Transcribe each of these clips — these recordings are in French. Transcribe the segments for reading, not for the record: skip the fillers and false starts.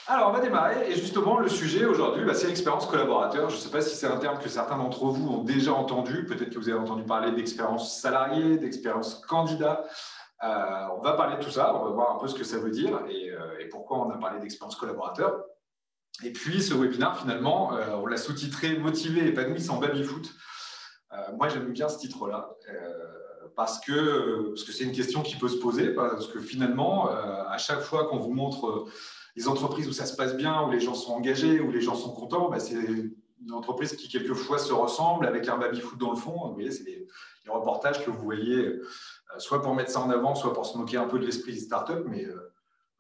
Alors, on va démarrer. Et justement, le sujet aujourd'hui, c'est l'expérience collaborateur. Je ne sais pas si c'est un terme que certains d'entre vous ont déjà entendu. Peut-être que vous avez entendu parler d'expérience salariée, d'expérience candidat. On va parler de tout ça. On va voir un peu ce que ça veut dire et pourquoi on a parlé d'expérience collaborateur. Et puis, ce webinaire, finalement, on l'a sous-titré « Motivé, épanoui sans baby-foot ». Moi, j'aime bien ce titre-là. Parce que c'est une question qui peut se poser, parce que finalement, à chaque fois qu'on vous montre les entreprises où ça se passe bien, où les gens sont engagés, où les gens sont contents, c'est une entreprise qui quelquefois se ressemble avec un baby-foot dans le fond. Vous voyez, c'est les reportages que vous voyez, soit pour mettre ça en avant, soit pour se moquer un peu de l'esprit des startups, mais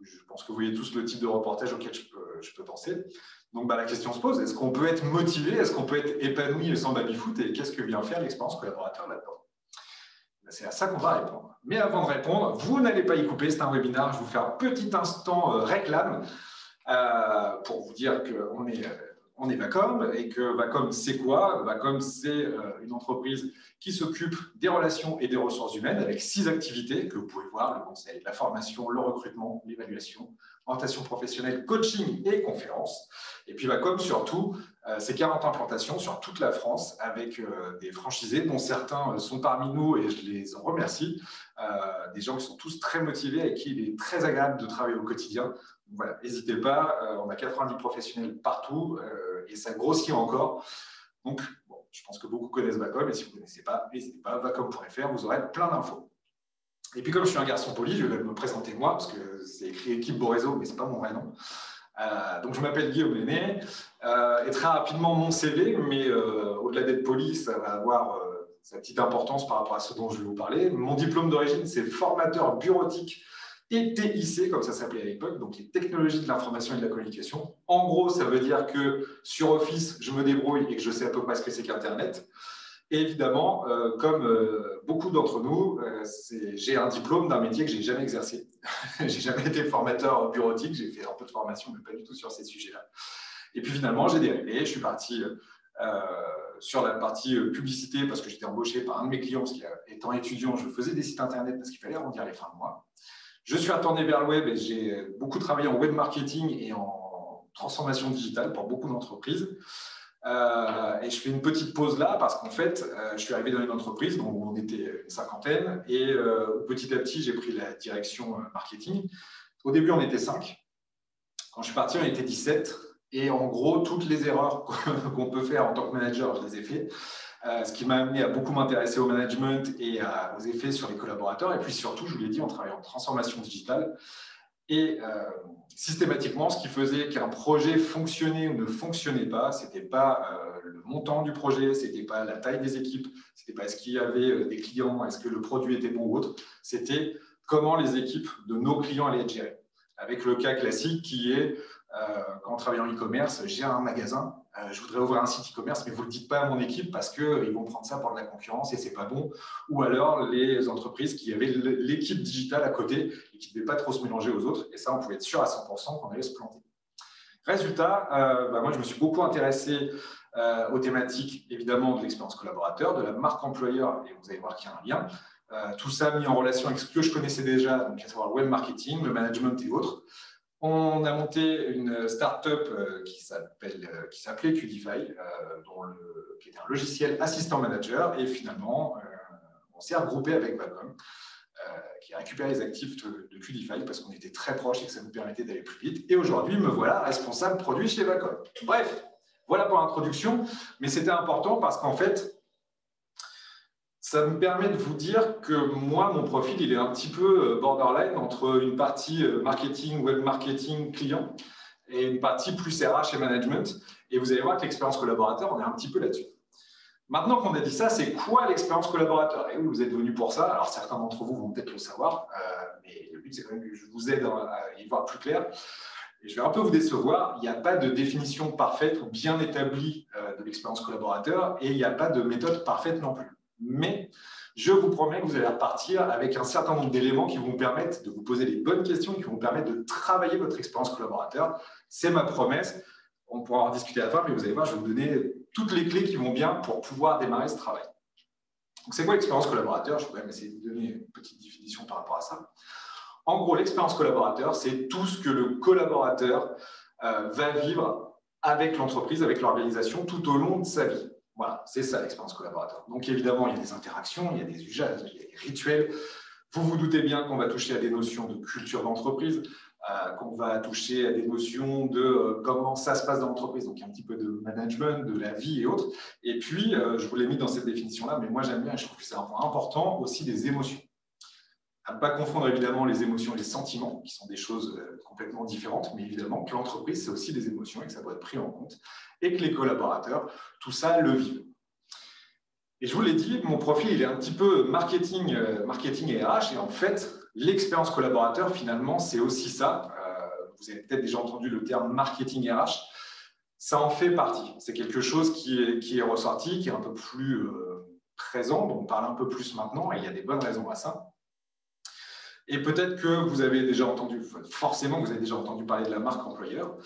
je pense que vous voyez tous le type de reportage auquel je peux penser. Donc la question se pose, est-ce qu'on peut être motivé, est-ce qu'on peut être épanoui sans baby-foot, et qu'est-ce que vient faire l'expérience collaborateur là-dedans? C'est à ça qu'on va répondre. Mais avant de répondre, vous n'allez pas y couper, c'est un webinaire, je vous fais un petit instant réclame pour vous dire qu'on est Vacom et que Vacom, c'est quoi? Vacom, c'est une entreprise qui s'occupe des relations et des ressources humaines avec 6 activités que vous pouvez voir, le conseil, la formation, le recrutement, l'évaluation, orientation professionnelle, coaching et conférences. Et puis Vacom, surtout, c'est 40 implantations sur toute la France avec des franchisés dont certains sont parmi nous et je les en remercie. Des gens qui sont tous très motivés, avec qui il est très agréable de travailler au quotidien. Donc voilà, n'hésitez pas, on a 90 professionnels partout et ça grossit encore. Donc, bon, je pense que beaucoup connaissent Vacom et si vous ne connaissez pas, n'hésitez pas, vacom.fr, vous aurez plein d'infos. Et puis comme je suis un garçon poli, je vais me présenter moi, parce que c'est écrit équipe Borézo, mais ce n'est pas mon vrai nom. Donc je m'appelle Guillaume Lenné, et très rapidement mon CV, mais au-delà d'être poli, ça va avoir sa petite importance par rapport à ce dont je vais vous parler. Mon diplôme d'origine, c'est formateur bureautique et TIC, comme ça s'appelait à l'époque, donc les technologies de l'information et de la communication. En gros, ça veut dire que sur Office, je me débrouille et que je sais à peu près ce que c'est qu'Internet. Et évidemment, comme beaucoup d'entre nous, j'ai un diplôme d'un métier que je n'ai jamais exercé. J'ai jamais été formateur bureautique, j'ai fait un peu de formation, mais pas du tout sur ces sujets-là. Et puis finalement, j'ai dérivé, je suis parti sur la partie publicité parce que j'étais embauché par un de mes clients, parce qu'étant étudiant, je faisais des sites internet parce qu'il fallait arrondir les fins de mois. Je suis retourné vers le web et j'ai beaucoup travaillé en web marketing et en transformation digitale pour beaucoup d'entreprises. Et je fais une petite pause là parce qu'en fait, je suis arrivé dans une entreprise dont on était une cinquantaine et petit à petit, j'ai pris la direction marketing. Au début, on était 5. Quand je suis parti, on était 17. Et en gros, toutes les erreurs qu'on peut faire en tant que manager, je les ai fait. Ce qui m'a amené à beaucoup m'intéresser au management et aux effets sur les collaborateurs. Et puis surtout, je vous l'ai dit, on travaille en transformation digitale. Et systématiquement, ce qui faisait qu'un projet fonctionnait ou ne fonctionnait pas, ce n'était pas le montant du projet, ce n'était pas la taille des équipes, ce n'était pas est-ce qu'il y avait des clients, est-ce que le produit était bon ou autre, c'était comment les équipes de nos clients allaient être gérées. Avec le cas classique qui est, quand on travaille en e-commerce, j'ai un magasin, je voudrais ouvrir un site e-commerce, mais vous ne le dites pas à mon équipe parce qu'ils vont prendre ça pour de la concurrence et ce n'est pas bon. Ou alors les entreprises qui avaient l'équipe digitale à côté et qui ne devaient pas trop se mélanger aux autres. Et ça, on pouvait être sûr à 100% qu'on allait se planter. Résultat, moi, je me suis beaucoup intéressé aux thématiques, évidemment, de l'expérience collaborateur, de la marque employeur, et vous allez voir qu'il y a un lien. Tout ça mis en relation avec ce que je connaissais déjà, donc à savoir le web marketing, le management et autres. On a monté une start-up qui s'appelait Qdify, qui est un logiciel assistant manager. Et finalement, on s'est regroupé avec Vacom, qui a récupéré les actifs de Qdify parce qu'on était très proches et que ça nous permettait d'aller plus vite. Et aujourd'hui, me voilà responsable produit chez Vacom. Bref, voilà pour l'introduction. Mais c'était important parce qu'en fait, ça me permet de vous dire que moi, mon profil, il est un petit peu borderline entre une partie marketing, web marketing, client et une partie plus RH et management. Et vous allez voir que l'expérience collaborateur, on est un petit peu là-dessus. Maintenant qu'on a dit ça, c'est quoi l'expérience collaborateur? Et oui, vous êtes venus pour ça. Alors, certains d'entre vous vont peut-être le savoir, mais le but, c'est quand même que je vous aide à y voir plus clair. Et je vais un peu vous décevoir, il n'y a pas de définition parfaite ou bien établie de l'expérience collaborateur et il n'y a pas de méthode parfaite non plus. Mais je vous promets que vous allez repartir avec un certain nombre d'éléments qui vont vous permettre de vous poser les bonnes questions et qui vont vous permettre de travailler votre expérience collaborateur. C'est ma promesse. On pourra en discuter à la fin, mais vous allez voir, je vais vous donner toutes les clés qui vont bien pour pouvoir démarrer ce travail. Donc, c'est quoi l'expérience collaborateur? Je vais même essayer de vous donner une petite définition par rapport à ça. En gros, l'expérience collaborateur, c'est tout ce que le collaborateur va vivre avec l'entreprise, avec l'organisation tout au long de sa vie. Voilà, c'est ça l'expérience collaborateur. Donc évidemment, il y a des interactions, il y a des usages, il y a des rituels. Vous vous doutez bien qu'on va toucher à des notions de culture d'entreprise, qu'on va toucher à des notions de comment ça se passe dans l'entreprise, donc un petit peu de management, de la vie et autres. Et puis, je vous l'ai mis dans cette définition-là, mais moi j'aime bien et je trouve que c'est un point important aussi des émotions. À ne pas confondre évidemment les émotions et les sentiments, qui sont des choses complètement différentes, mais évidemment que l'entreprise, c'est aussi des émotions et que ça doit être pris en compte, et que les collaborateurs, tout ça, le vivent. Et je vous l'ai dit, mon profil, il est un petit peu marketing et RH, et en fait, l'expérience collaborateur, finalement, c'est aussi ça. Vous avez peut-être déjà entendu le terme marketing RH. Ça en fait partie. C'est quelque chose qui est ressorti, qui est un peu plus présent, dont on parle un peu plus maintenant, et il y a des bonnes raisons à ça. Et peut-être que vous avez déjà entendu, forcément, vous avez déjà entendu parler de la marque employeur.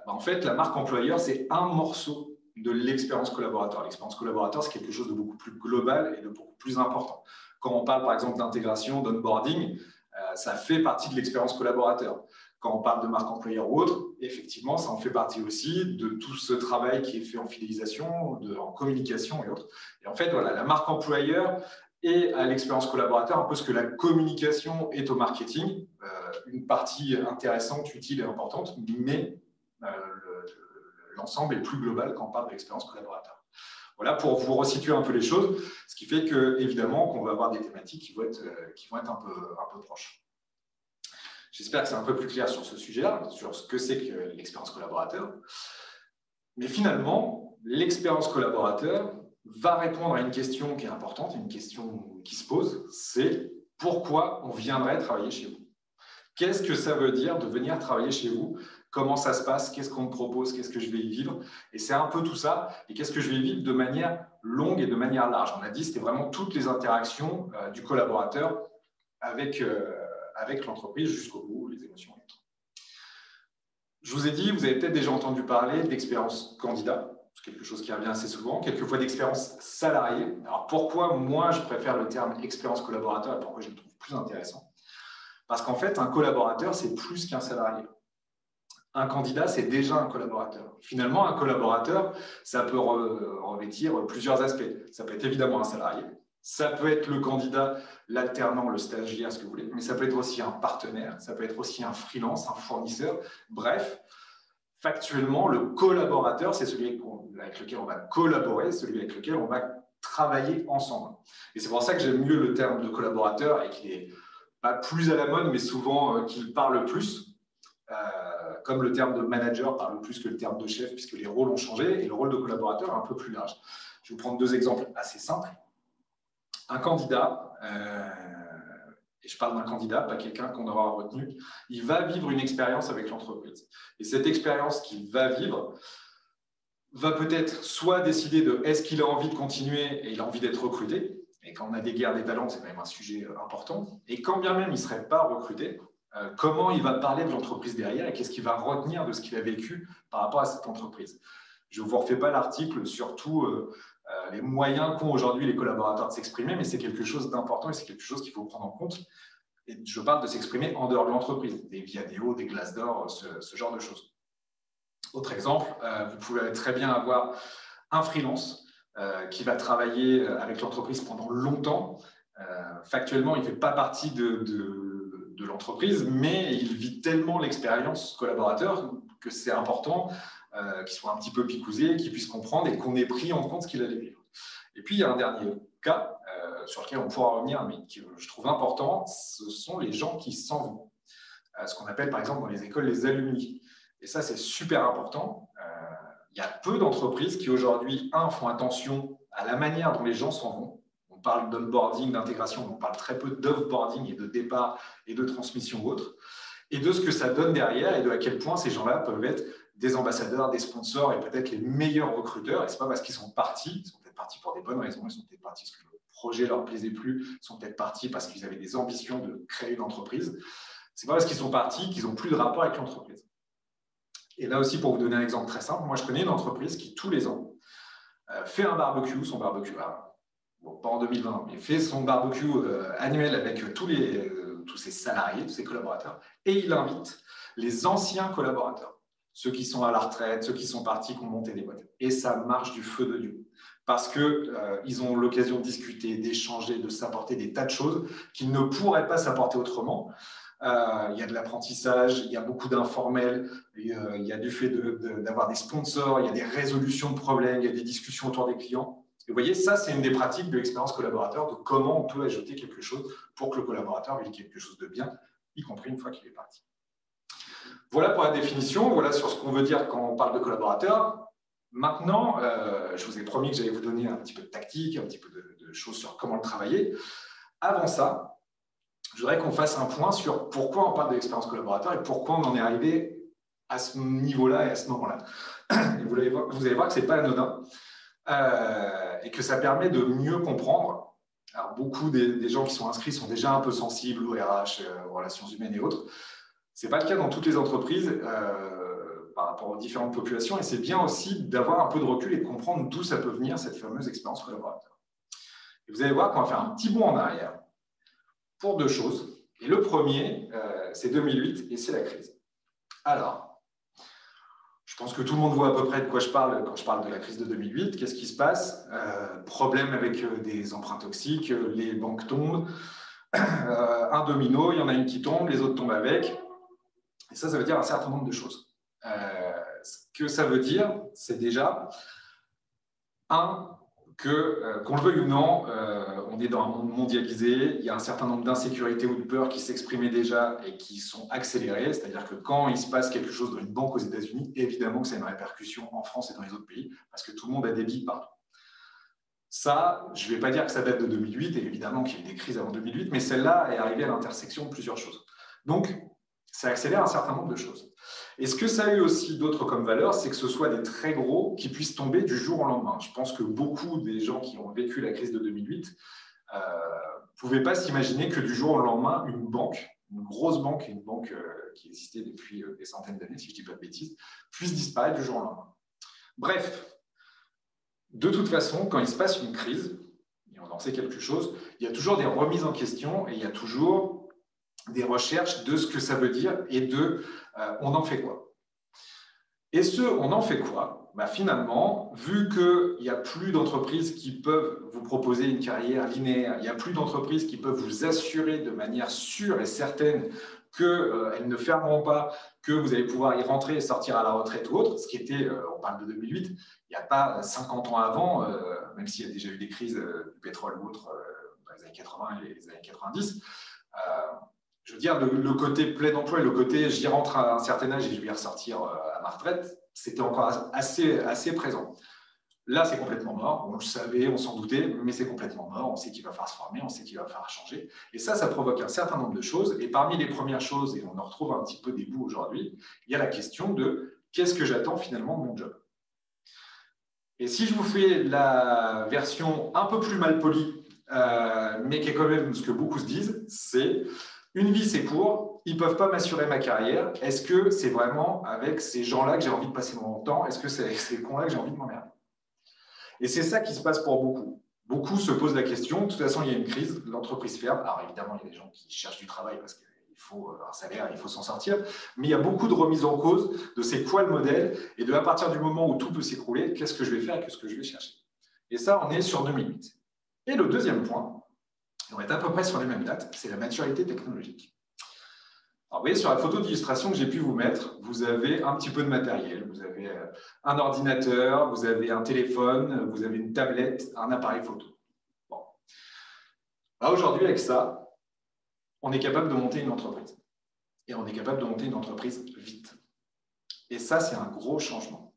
En fait, la marque employeur, c'est un morceau de l'expérience collaborateur. L'expérience collaborateur, c'est quelque chose de beaucoup plus global et de beaucoup plus important. Quand on parle, par exemple, d'intégration, d'onboarding, ça fait partie de l'expérience collaborateur. Quand on parle de marque employeur ou autre, effectivement, ça en fait partie aussi de tout ce travail qui est fait en fidélisation, en communication et autres. Et en fait, voilà, la marque employeur et à l'expérience collaborateur, un peu ce que la communication est au marketing, une partie intéressante, utile et importante, mais l'ensemble est plus global quand on parle de l'expérience collaborateur. Voilà pour vous resituer un peu les choses, ce qui fait que évidemment qu'on va avoir des thématiques qui vont être un peu proches. J'espère que c'est un peu plus clair sur ce sujet-là, sur ce que c'est que l'expérience collaborateur. Mais finalement, l'expérience collaborateur va répondre à une question qui est importante, une question qui se pose, c'est pourquoi on viendrait travailler chez vous? Qu'est-ce que ça veut dire de venir travailler chez vous? Comment ça se passe? Qu'est-ce qu'on me propose? Qu'est-ce que je vais y vivre? Et c'est un peu tout ça. Et qu'est-ce que je vais y vivre de manière longue et de manière large? On a dit, c'était vraiment toutes les interactions du collaborateur avec l'entreprise jusqu'au bout, les émotions et autres. Je vous ai dit, vous avez peut-être déjà entendu parler d'expérience candidat. C'est quelque chose qui revient assez souvent, quelquefois d'expérience salariée. Alors pourquoi moi je préfère le terme expérience collaborateur et pourquoi je le trouve plus intéressant? Parce qu'en fait, un collaborateur, c'est plus qu'un salarié. Un candidat, c'est déjà un collaborateur. Finalement, un collaborateur, ça peut revêtir plusieurs aspects. Ça peut être évidemment un salarié, ça peut être le candidat, l'alternant, le stagiaire, ce que vous voulez, mais ça peut être aussi un partenaire, ça peut être aussi un freelance, un fournisseur. Bref, factuellement, le collaborateur, c'est celui avec lequel on va collaborer, celui avec lequel on va travailler ensemble. Et c'est pour ça que j'aime mieux le terme de collaborateur et qu'il n'est pas plus à la mode, mais souvent qu'il parle plus. Comme le terme de manager parle plus que le terme de chef, puisque les rôles ont changé, et le rôle de collaborateur est un peu plus large. Je vais vous prendre deux exemples assez simples. Un candidat, et je parle d'un candidat, pas quelqu'un qu'on aura retenu, il va vivre une expérience avec l'entreprise. Et cette expérience qu'il va vivre va peut-être soit décider de est-ce qu'il a envie de continuer et il a envie d'être recruté. Et quand on a des guerres des talents, c'est quand même un sujet important. Et quand bien même il ne serait pas recruté, comment il va parler de l'entreprise derrière et qu'est-ce qu'il va retenir de ce qu'il a vécu par rapport à cette entreprise. Je ne vous refais pas l'article sur tous les moyens qu'ont aujourd'hui les collaborateurs de s'exprimer, mais c'est quelque chose d'important et c'est quelque chose qu'il faut prendre en compte. Et je parle de s'exprimer en dehors de l'entreprise, des Viadeo, des Glassdoor, ce genre de choses. Autre exemple, vous pouvez très bien avoir un freelance qui va travailler avec l'entreprise pendant longtemps. Factuellement, il ne fait pas partie de l'entreprise, mais il vit tellement l'expérience collaborateur que c'est important qu'il soit un petit peu picousé, qu'il puisse comprendre et qu'on ait pris en compte ce qu'il allait vivre. Et puis, il y a un dernier cas sur lequel on pourra revenir, mais que je trouve important, ce sont les gens qui s'en vont. Ce qu'on appelle, par exemple, dans les écoles, les alumni. Et ça, c'est super important. Il y a peu d'entreprises qui, aujourd'hui, font attention à la manière dont les gens s'en vont. On parle d'onboarding, d'intégration, mais on parle très peu d'offboarding et de départ et de transmission autre. Et de ce que ça donne derrière et de à quel point ces gens-là peuvent être des ambassadeurs, des sponsors et peut-être les meilleurs recruteurs. Et ce n'est pas parce qu'ils sont partis, ils sont peut-être partis pour des bonnes raisons, ils sont peut-être partis parce que le projet ne leur plaisait plus, ils sont peut-être partis parce qu'ils avaient des ambitions de créer une entreprise. Ce n'est pas parce qu'ils sont partis qu'ils n'ont plus de rapport avec l'entreprise. Et là aussi, pour vous donner un exemple très simple, moi je connais une entreprise qui, tous les ans, fait un barbecue, son barbecue, bon, pas en 2020, mais fait son barbecue annuel avec tous ses salariés, tous ses collaborateurs, et il invite les anciens collaborateurs, ceux qui sont à la retraite, ceux qui sont partis, qui ont monté des boîtes. Et ça marche du feu de Dieu. Parce qu'ils ont l'occasion de discuter, d'échanger, de s'apporter des tas de choses qu'ils ne pourraient pas s'apporter autrement. Il y a de l'apprentissage, il y a beaucoup d'informels, il y a du fait d'avoir des sponsors, il y a des résolutions de problèmes, il y a des discussions autour des clients. Et vous voyez, ça, c'est une des pratiques de l'expérience collaborateur, de comment on peut ajouter quelque chose pour que le collaborateur vive quelque chose de bien, y compris une fois qu'il est parti. Voilà pour la définition, voilà sur ce qu'on veut dire quand on parle de collaborateur. Maintenant, je vous ai promis que j'allais vous donner un petit peu de tactique, un petit peu de choses sur comment le travailler. Avant ça, je voudrais qu'on fasse un point sur pourquoi on parle de l'expérience collaborateur et pourquoi on en est arrivé à ce niveau-là et à ce moment-là. Vous allez voir que ce n'est pas anodin et que ça permet de mieux comprendre. Alors, beaucoup des gens qui sont inscrits sont déjà un peu sensibles aux RH, aux relations humaines et autres. Ce n'est pas le cas dans toutes les entreprises par rapport aux différentes populations et c'est bien aussi d'avoir un peu de recul et de comprendre d'où ça peut venir, cette fameuse expérience collaborateur. Et vous allez voir qu'on va faire un petit bond en arrière pour deux choses. Et le premier, c'est 2008 et c'est la crise. Alors, je pense que tout le monde voit à peu près de quoi je parle quand je parle de la crise de 2008. Qu'est-ce qui se passe? Problème avec des emprunts toxiques, les banques tombent, un domino, il y en a une qui tombe, les autres tombent avec. Et ça veut dire un certain nombre de choses. Ce que ça veut dire, c'est déjà, qu'on le veuille ou non, on est dans un monde mondialisé, il y a un certain nombre d'insécurités ou de peurs qui s'exprimaient déjà et qui sont accélérées, c'est-à-dire que quand il se passe quelque chose dans une banque aux États-Unis, évidemment que ça a une répercussion en France et dans les autres pays, parce que tout le monde a des billes partout. Ça, je ne vais pas dire que ça date de 2008, et évidemment qu'il y a eu des crises avant 2008, mais celle-là est arrivée à l'intersection de plusieurs choses. Donc, ça accélère un certain nombre de choses. Et ce que ça a eu aussi d'autres comme valeur, c'est que ce soit des très gros qui puissent tomber du jour au lendemain. Je pense que beaucoup des gens qui ont vécu la crise de 2008 ne pouvaient pas s'imaginer que du jour au lendemain, une banque, une grosse banque, une banque qui existait depuis des centaines d'années, si je ne dis pas de bêtises, puisse disparaître du jour au lendemain. Bref, de toute façon, quand il se passe une crise, et on en sait quelque chose, il y a toujours des remises en question et il y a toujours des recherches de ce que ça veut dire et de on en fait quoi. Et on en fait quoi? Finalement, vu qu'il n'y a plus d'entreprises qui peuvent vous proposer une carrière linéaire, il n'y a plus d'entreprises qui peuvent vous assurer de manière sûre et certaine qu'elles ne fermeront pas, que vous allez pouvoir y rentrer et sortir à la retraite ou autre, ce qui était, on parle de 2008, il n'y a pas 50 ans avant, même s'il y a déjà eu des crises du pétrole ou autre dans les années 80 et les années 90, je veux dire, le côté plein emploi et le côté j'y rentre à un certain âge et je vais y ressortir à ma retraite, c'était encore assez présent. Là, c'est complètement mort. On le savait, on s'en doutait, mais c'est complètement mort. On sait qu'il va falloir se former, on sait qu'il va falloir changer. Et ça provoque un certain nombre de choses. Et parmi les premières choses, et on en retrouve un petit peu des bouts aujourd'hui, il y a la question de qu'est-ce que j'attends finalement de mon job? Et si je vous fais la version un peu plus mal polie, mais qui est quand même ce que beaucoup se disent, c'est une vie, c'est court, ils ne peuvent pas m'assurer ma carrière. Est-ce que c'est vraiment avec ces gens-là que j'ai envie de passer mon temps? Est-ce que c'est avec ces cons-là que j'ai envie de m'emmerder? Et c'est ça qui se passe pour beaucoup. Beaucoup se posent la question, de toute façon, il y a une crise, l'entreprise ferme. Alors évidemment, il y a des gens qui cherchent du travail parce qu'il faut un salaire, il faut s'en sortir. Mais il y a beaucoup de remises en cause de c'est quoi le modèle et de à partir du moment où tout peut s'écrouler, qu'est-ce que je vais faire et qu'est-ce que je vais chercher. Et ça, on est sur 2008. Et le deuxième point, on est à peu près sur les mêmes dates, c'est la maturité technologique. Alors, vous voyez, sur la photo d'illustration que j'ai pu vous mettre, vous avez un petit peu de matériel. Vous avez un ordinateur, vous avez un téléphone, vous avez une tablette, un appareil photo. Bon. Aujourd'hui, avec ça, on est capable de monter une entreprise. Et on est capable de monter une entreprise vite. Et ça, c'est un gros changement.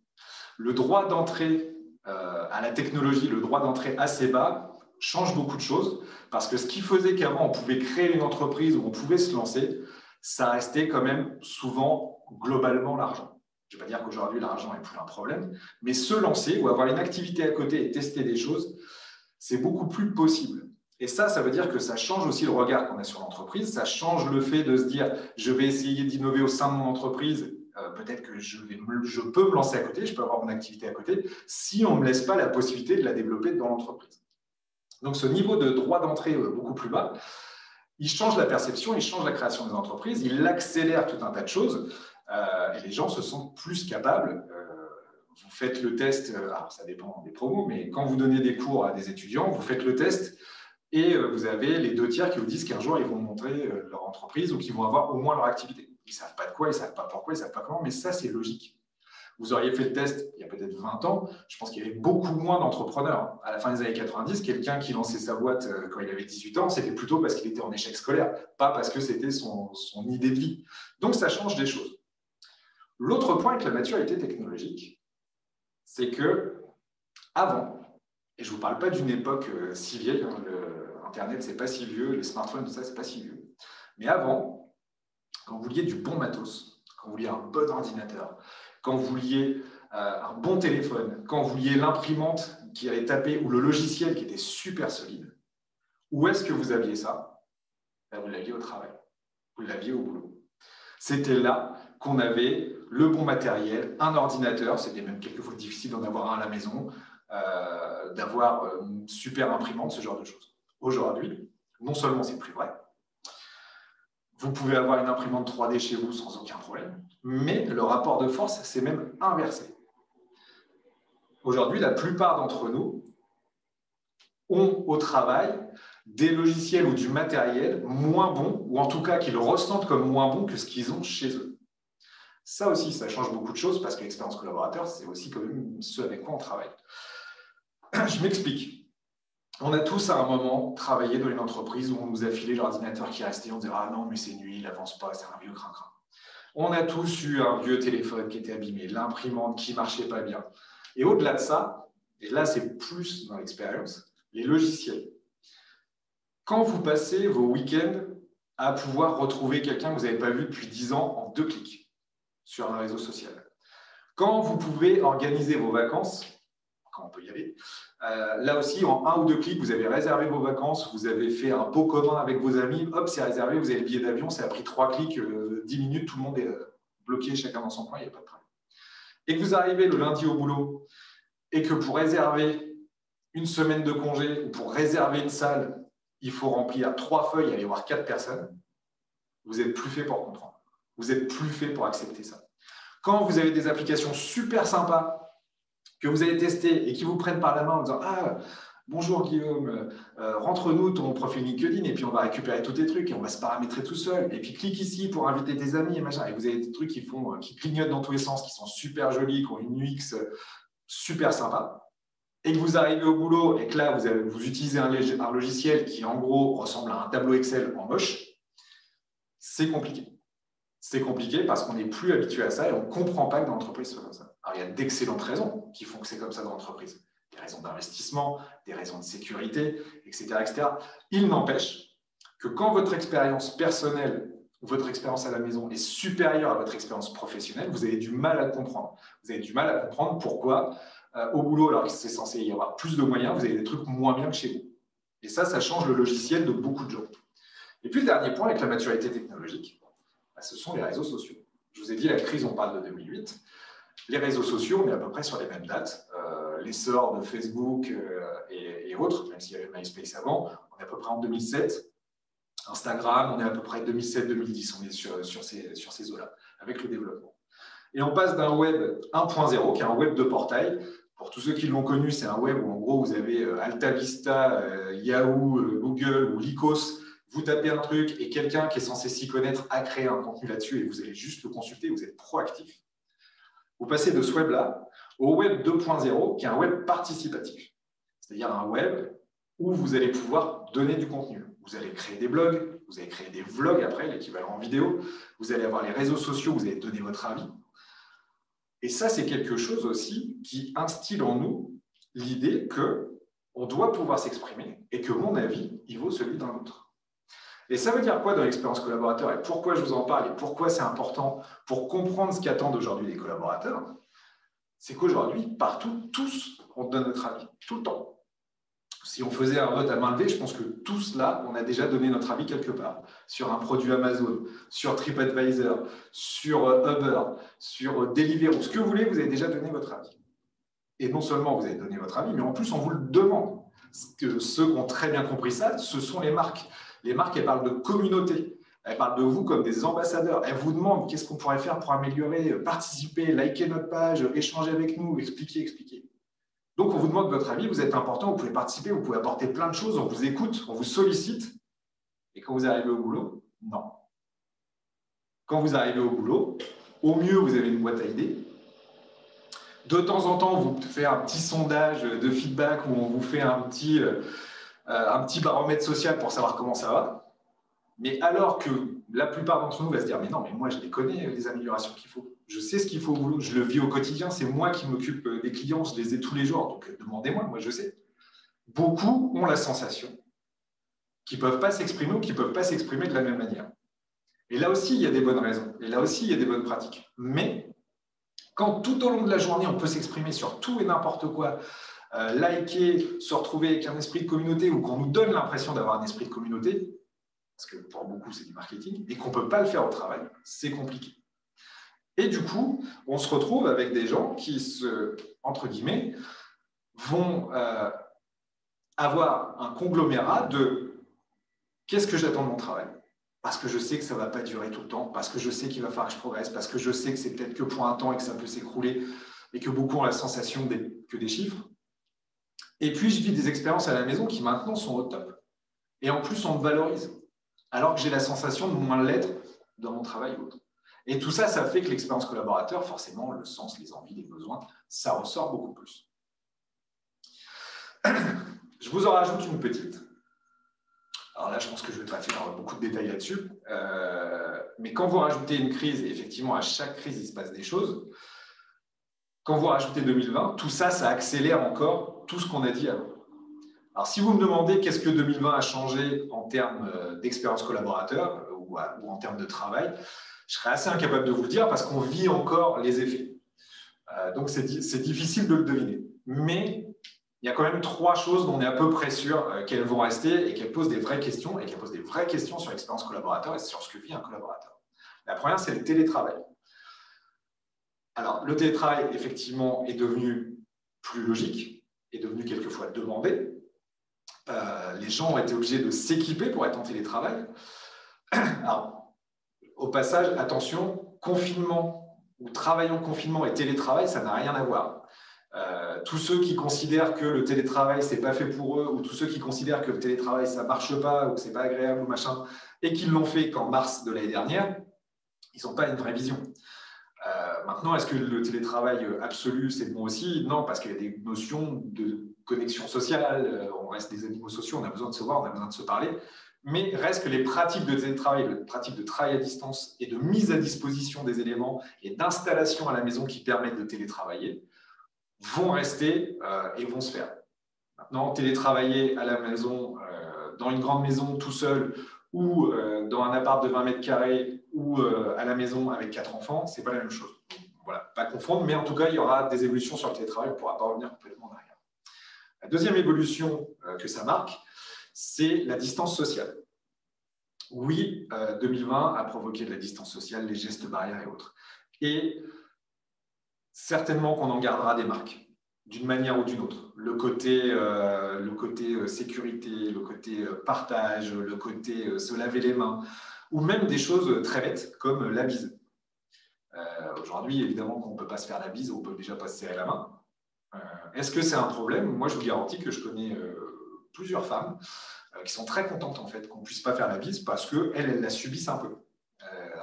Le droit d'entrée à la technologie, le droit d'entrée assez bas, change beaucoup de choses, parce que ce qui faisait qu'avant, on pouvait créer une entreprise où on pouvait se lancer, ça restait quand même souvent globalement l'argent. Je ne vais pas dire qu'aujourd'hui, l'argent n'est plus un problème, mais se lancer ou avoir une activité à côté et tester des choses, c'est beaucoup plus possible. Et ça veut dire que ça change aussi le regard qu'on a sur l'entreprise, ça change le fait de se dire « je vais essayer d'innover au sein de mon entreprise », peut-être que je peux me lancer à côté, je peux avoir mon activité à côté, si on ne me laisse pas la possibilité de la développer dans l'entreprise. Donc ce niveau de droit d'entrée beaucoup plus bas, il change la perception, il change la création des entreprises, il accélère tout un tas de choses. et les gens se sentent plus capables. Vous faites le test, alors ça dépend des promos, mais quand vous donnez des cours à des étudiants, vous faites le test et vous avez les 2/3 qui vous disent qu'un jour, ils vont montrer leur entreprise ou qu'ils vont avoir au moins leur activité. Ils ne savent pas de quoi, ils ne savent pas pourquoi, ils ne savent pas comment, mais ça, c'est logique. Vous auriez fait le test il y a peut-être 20 ans, je pense qu'il y avait beaucoup moins d'entrepreneurs. À la fin des années 90, quelqu'un qui lançait sa boîte quand il avait 18 ans, c'était plutôt parce qu'il était en échec scolaire, pas parce que c'était son idée de vie. Donc, ça change des choses. L'autre point avec la maturité technologique, c'est que avant, et je ne vous parle pas d'une époque si vieille, hein, Internet, c'est pas si vieux, les smartphones, tout ça, c'est pas si vieux. Mais avant, quand vous vouliez du bon matos, quand vous vouliez un bon ordinateur, quand vous vouliez un bon téléphone, quand vous vouliez l'imprimante qui allait taper ou le logiciel qui était super solide, où est-ce que vous aviez ça? Vous l'aviez au travail, vous l'aviez au boulot. C'était là qu'on avait le bon matériel, un ordinateur, c'était même quelquefois difficile d'en avoir un à la maison, d'avoir une super imprimante, ce genre de choses. Aujourd'hui, non seulement c'est plus vrai, vous pouvez avoir une imprimante 3D chez vous sans aucun problème, mais le rapport de force s'est même inversé. Aujourd'hui, la plupart d'entre nous ont au travail des logiciels ou du matériel moins bons, ou en tout cas qu'ils ressentent comme moins bons que ce qu'ils ont chez eux. Ça aussi, ça change beaucoup de choses parce que l'expérience collaborateur, c'est aussi quand même ce avec quoi on travaille. Je m'explique. On a tous à un moment travaillé dans une entreprise où on nous a filé l'ordinateur qui restait, on disait « Ah non, mais c'est nul, il n'avance pas, c'est un vieux crin-crin ». On a tous eu un vieux téléphone qui était abîmé, l'imprimante qui ne marchait pas bien. Et au-delà de ça, et là c'est plus dans l'expérience, les logiciels. Quand vous passez vos week-ends à pouvoir retrouver quelqu'un que vous n'avez pas vu depuis 10 ans en 2 clics sur un réseau social, quand vous pouvez organiser vos vacances, quand on peut y aller, là aussi, en 1 ou 2 clics, vous avez réservé vos vacances, vous avez fait un pot commun avec vos amis, hop, c'est réservé, vous avez le billet d'avion, ça a pris 3 clics, 10 minutes, tout le monde est bloqué, chacun dans son coin, il n'y a pas de problème. Et que vous arrivez le lundi au boulot, et que pour réserver une semaine de congé, ou pour réserver une salle, il faut remplir 3 feuilles et aller voir 4 personnes, vous n'êtes plus fait pour comprendre. Vous n'êtes plus fait pour accepter ça. Quand vous avez des applications super sympas, que vous avez testé et qui vous prennent par la main en disant « Ah, bonjour Guillaume, rentre-nous ton profil LinkedIn et puis on va récupérer tous tes trucs et on va se paramétrer tout seul. Et puis clique ici pour inviter tes amis et machin. » Et vous avez des trucs qui clignotent dans tous les sens, qui sont super jolis, qui ont une UX super sympa. Et que vous arrivez au boulot et que là, vous utilisez un logiciel qui en gros ressemble à un tableau Excel en moche, c'est compliqué. C'est compliqué parce qu'on n'est plus habitué à ça et on ne comprend pas que dans l'entreprise soit comme ça. Alors, il y a d'excellentes raisons qui font que c'est comme ça dans l'entreprise. Des raisons d'investissement, des raisons de sécurité, etc., etc. Il n'empêche que quand votre expérience personnelle ou votre expérience à la maison est supérieure à votre expérience professionnelle, vous avez du mal à le comprendre. Vous avez du mal à comprendre pourquoi, au boulot, alors que c'est censé y avoir plus de moyens, vous avez des trucs moins bien que chez vous. Et ça change le logiciel de beaucoup de gens. Et puis, le dernier point avec la maturité technologique, ce sont les réseaux sociaux. Je vous ai dit, la crise, on parle de 2008. Les réseaux sociaux, on est à peu près sur les mêmes dates. L'essor de Facebook et autres, même s'il y avait MySpace avant, on est à peu près en 2007. Instagram, on est à peu près 2007-2010, on est sur ces eaux-là, avec le développement. Et on passe d'un web 1.0, qui est un web de portail. Pour tous ceux qui l'ont connu, c'est un web où en gros vous avez AltaVista, Yahoo, Google ou Lycos. Vous tapez un truc et quelqu'un qui est censé s'y connaître a créé un contenu là-dessus et vous allez juste le consulter, vous êtes proactif. Vous passez de ce web-là au web 2.0, qui est un web participatif. C'est-à-dire un web où vous allez pouvoir donner du contenu. Vous allez créer des blogs, vous allez créer des vlogs après, l'équivalent en vidéo. Vous allez avoir les réseaux sociaux, vous allez donner votre avis. Et ça, c'est quelque chose aussi qui instille en nous l'idée qu'on doit pouvoir s'exprimer et que mon avis, il vaut celui d'un autre. Et ça veut dire quoi dans l'expérience collaborateur et pourquoi je vous en parle et pourquoi c'est important pour comprendre ce qu'attendent aujourd'hui les collaborateurs? C'est qu'aujourd'hui, partout, tous, on donne notre avis, tout le temps. Si on faisait un vote à main levée, je pense que tous là, on a déjà donné notre avis quelque part. Sur un produit Amazon, sur TripAdvisor, sur Uber, sur Deliveroo, ce que vous voulez, vous avez déjà donné votre avis. Et non seulement vous avez donné votre avis, mais en plus, on vous le demande. Ceux qui ont très bien compris ça, ce sont les marques. Les marques, elles parlent de communauté. Elle parle de vous comme des ambassadeurs. Elle vous demande qu'est-ce qu'on pourrait faire pour améliorer, participer, liker notre page, échanger avec nous, expliquer. Donc, on vous demande votre avis, vous êtes important, vous pouvez participer, vous pouvez apporter plein de choses, on vous écoute, on vous sollicite. Et quand vous arrivez au boulot, non. Quand vous arrivez au boulot, au mieux, vous avez une boîte à idées. De temps en temps, on vous fait un petit sondage de feedback où on vous fait un petit baromètre social pour savoir comment ça va. Mais alors que la plupart d'entre nous va se dire « Mais non, mais moi, je les connais, les améliorations qu'il faut. Je sais ce qu'il faut au boulot, je le vis au quotidien, c'est moi qui m'occupe des clients, je les ai tous les jours, donc demandez-moi, moi je sais. » Beaucoup ont la sensation qu'ils ne peuvent pas s'exprimer ou qu'ils ne peuvent pas s'exprimer de la même manière. Et là aussi, il y a des bonnes raisons. Et là aussi, il y a des bonnes pratiques. Mais quand tout au long de la journée, on peut s'exprimer sur tout et n'importe quoi, liker, se retrouver avec un esprit de communauté ou qu'on nous donne l'impression d'avoir un esprit de communauté, parce que pour beaucoup, c'est du marketing, et qu'on ne peut pas le faire au travail, c'est compliqué. Et du coup, on se retrouve avec des gens qui, entre guillemets, vont avoir un conglomérat de qu'est-ce que j'attends de mon travail ? Parce que je sais que ça ne va pas durer tout le temps, parce que je sais qu'il va falloir que je progresse, parce que je sais que c'est peut-être que pour un temps et que ça peut s'écrouler, et que beaucoup ont la sensation que des chiffres. Et puis, je vis des expériences à la maison qui maintenant sont au top. Et en plus, on me valorise, alors que j'ai la sensation de moins l'être dans mon travail ou autre. Et tout ça, ça fait que l'expérience collaborateur, forcément, le sens, les envies, les besoins, ça ressort beaucoup plus. Je vous en rajoute une petite. Alors là, je pense que je ne vais pas faire beaucoup de détails là-dessus. Mais quand vous rajoutez une crise, et effectivement, à chaque crise, il se passe des choses. Quand vous rajoutez 2020, tout ça, ça accélère encore tout ce qu'on a dit avant. Alors, si vous me demandez qu'est-ce que 2020 a changé en termes d'expérience collaborateur ou en termes de travail, je serais assez incapable de vous le dire parce qu'on vit encore les effets. Donc, c'est difficile de le deviner. Mais il y a quand même 3 choses dont on est à peu près sûr qu'elles vont rester et qu'elles posent des vraies questions et qu'elles posent des vraies questions sur l'expérience collaborateur et sur ce que vit un collaborateur. La première, c'est le télétravail. Alors, le télétravail, effectivement, est devenu plus logique, est devenu quelquefois demandé. Les gens ont été obligés de s'équiper pour être en télétravail. Alors, au passage, attention, confinement ou travail en confinement et télétravail, ça n'a rien à voir. Tous ceux qui considèrent que le télétravail, c'est pas fait pour eux, ou tous ceux qui considèrent que le télétravail, ça marche pas, ou que c'est pas agréable, ou machin, et qui l'ont fait qu'en mars de l'année dernière, ils n'ont pas une vraie vision. Maintenant, est-ce que le télétravail absolu, c'est bon aussi? Non, parce qu'il y a des notions de connexion sociale, on reste des animaux sociaux, on a besoin de se voir, on a besoin de se parler, mais reste que les pratiques de télétravail, les pratiques de travail à distance et de mise à disposition des éléments et d'installation à la maison qui permettent de télétravailler vont rester et vont se faire. Maintenant, télétravailler à la maison, dans une grande maison tout seul, ou dans un appart de 20 mètres carrés, ou à la maison avec 4 enfants, ce n'est pas la même chose. Donc, voilà, pas confondre, mais en tout cas, il y aura des évolutions sur le télétravail, on ne pourra pas revenir complètement en arrière. La deuxième évolution que ça marque, c'est la distance sociale. Oui, 2020 a provoqué de la distance sociale, les gestes barrières et autres. Et certainement qu'on en gardera des marques, d'une manière ou d'une autre. Le côté sécurité, le côté partage, le côté se laver les mains, ou même des choses très bêtes comme la bise. Aujourd'hui, évidemment, qu'on ne peut pas se faire la bise, on ne peut déjà pas se serrer la main. Est-ce que c'est un problème? Moi, je vous garantis que je connais plusieurs femmes qui sont très contentes en fait, qu'on ne puisse pas faire la bise parce qu'elles la subissent un peu.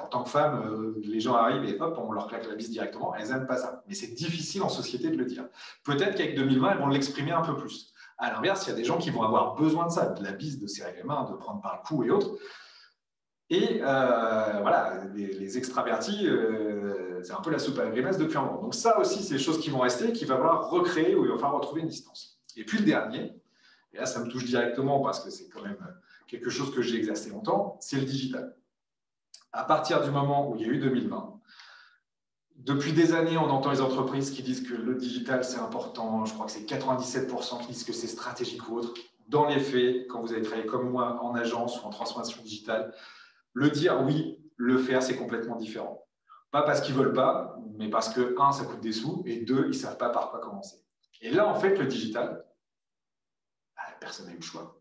En tant que femme, les gens arrivent et hop, on leur claque la bise directement. Elles n'aiment pas ça. Mais c'est difficile en société de le dire. Peut-être qu'avec 2020, elles vont l'exprimer un peu plus. À l'inverse, il y a des gens qui vont avoir besoin de ça, de la bise, de serrer les mains, de prendre par le cou et autres. Et voilà, les extravertis, c'est un peu la soupe à la grimace depuis un moment. Donc ça aussi, c'est des choses qui vont rester, qu'il va falloir recréer ou il va falloir retrouver une distance. Et puis le dernier, et là ça me touche directement parce que c'est quand même quelque chose que j'ai exercé longtemps, c'est le digital. À partir du moment où il y a eu 2020, depuis des années, on entend les entreprises qui disent que le digital, c'est important. Je crois que c'est 97% qui disent que c'est stratégique ou autre. Dans les faits, quand vous avez travaillé comme moi en agence ou en transformation digitale, le dire oui, le faire, c'est complètement différent. Pas parce qu'ils ne veulent pas, mais parce que, 1, ça coûte des sous, et 2, ils ne savent pas par quoi commencer. Et là, en fait, le digital, personne n'a eu le choix.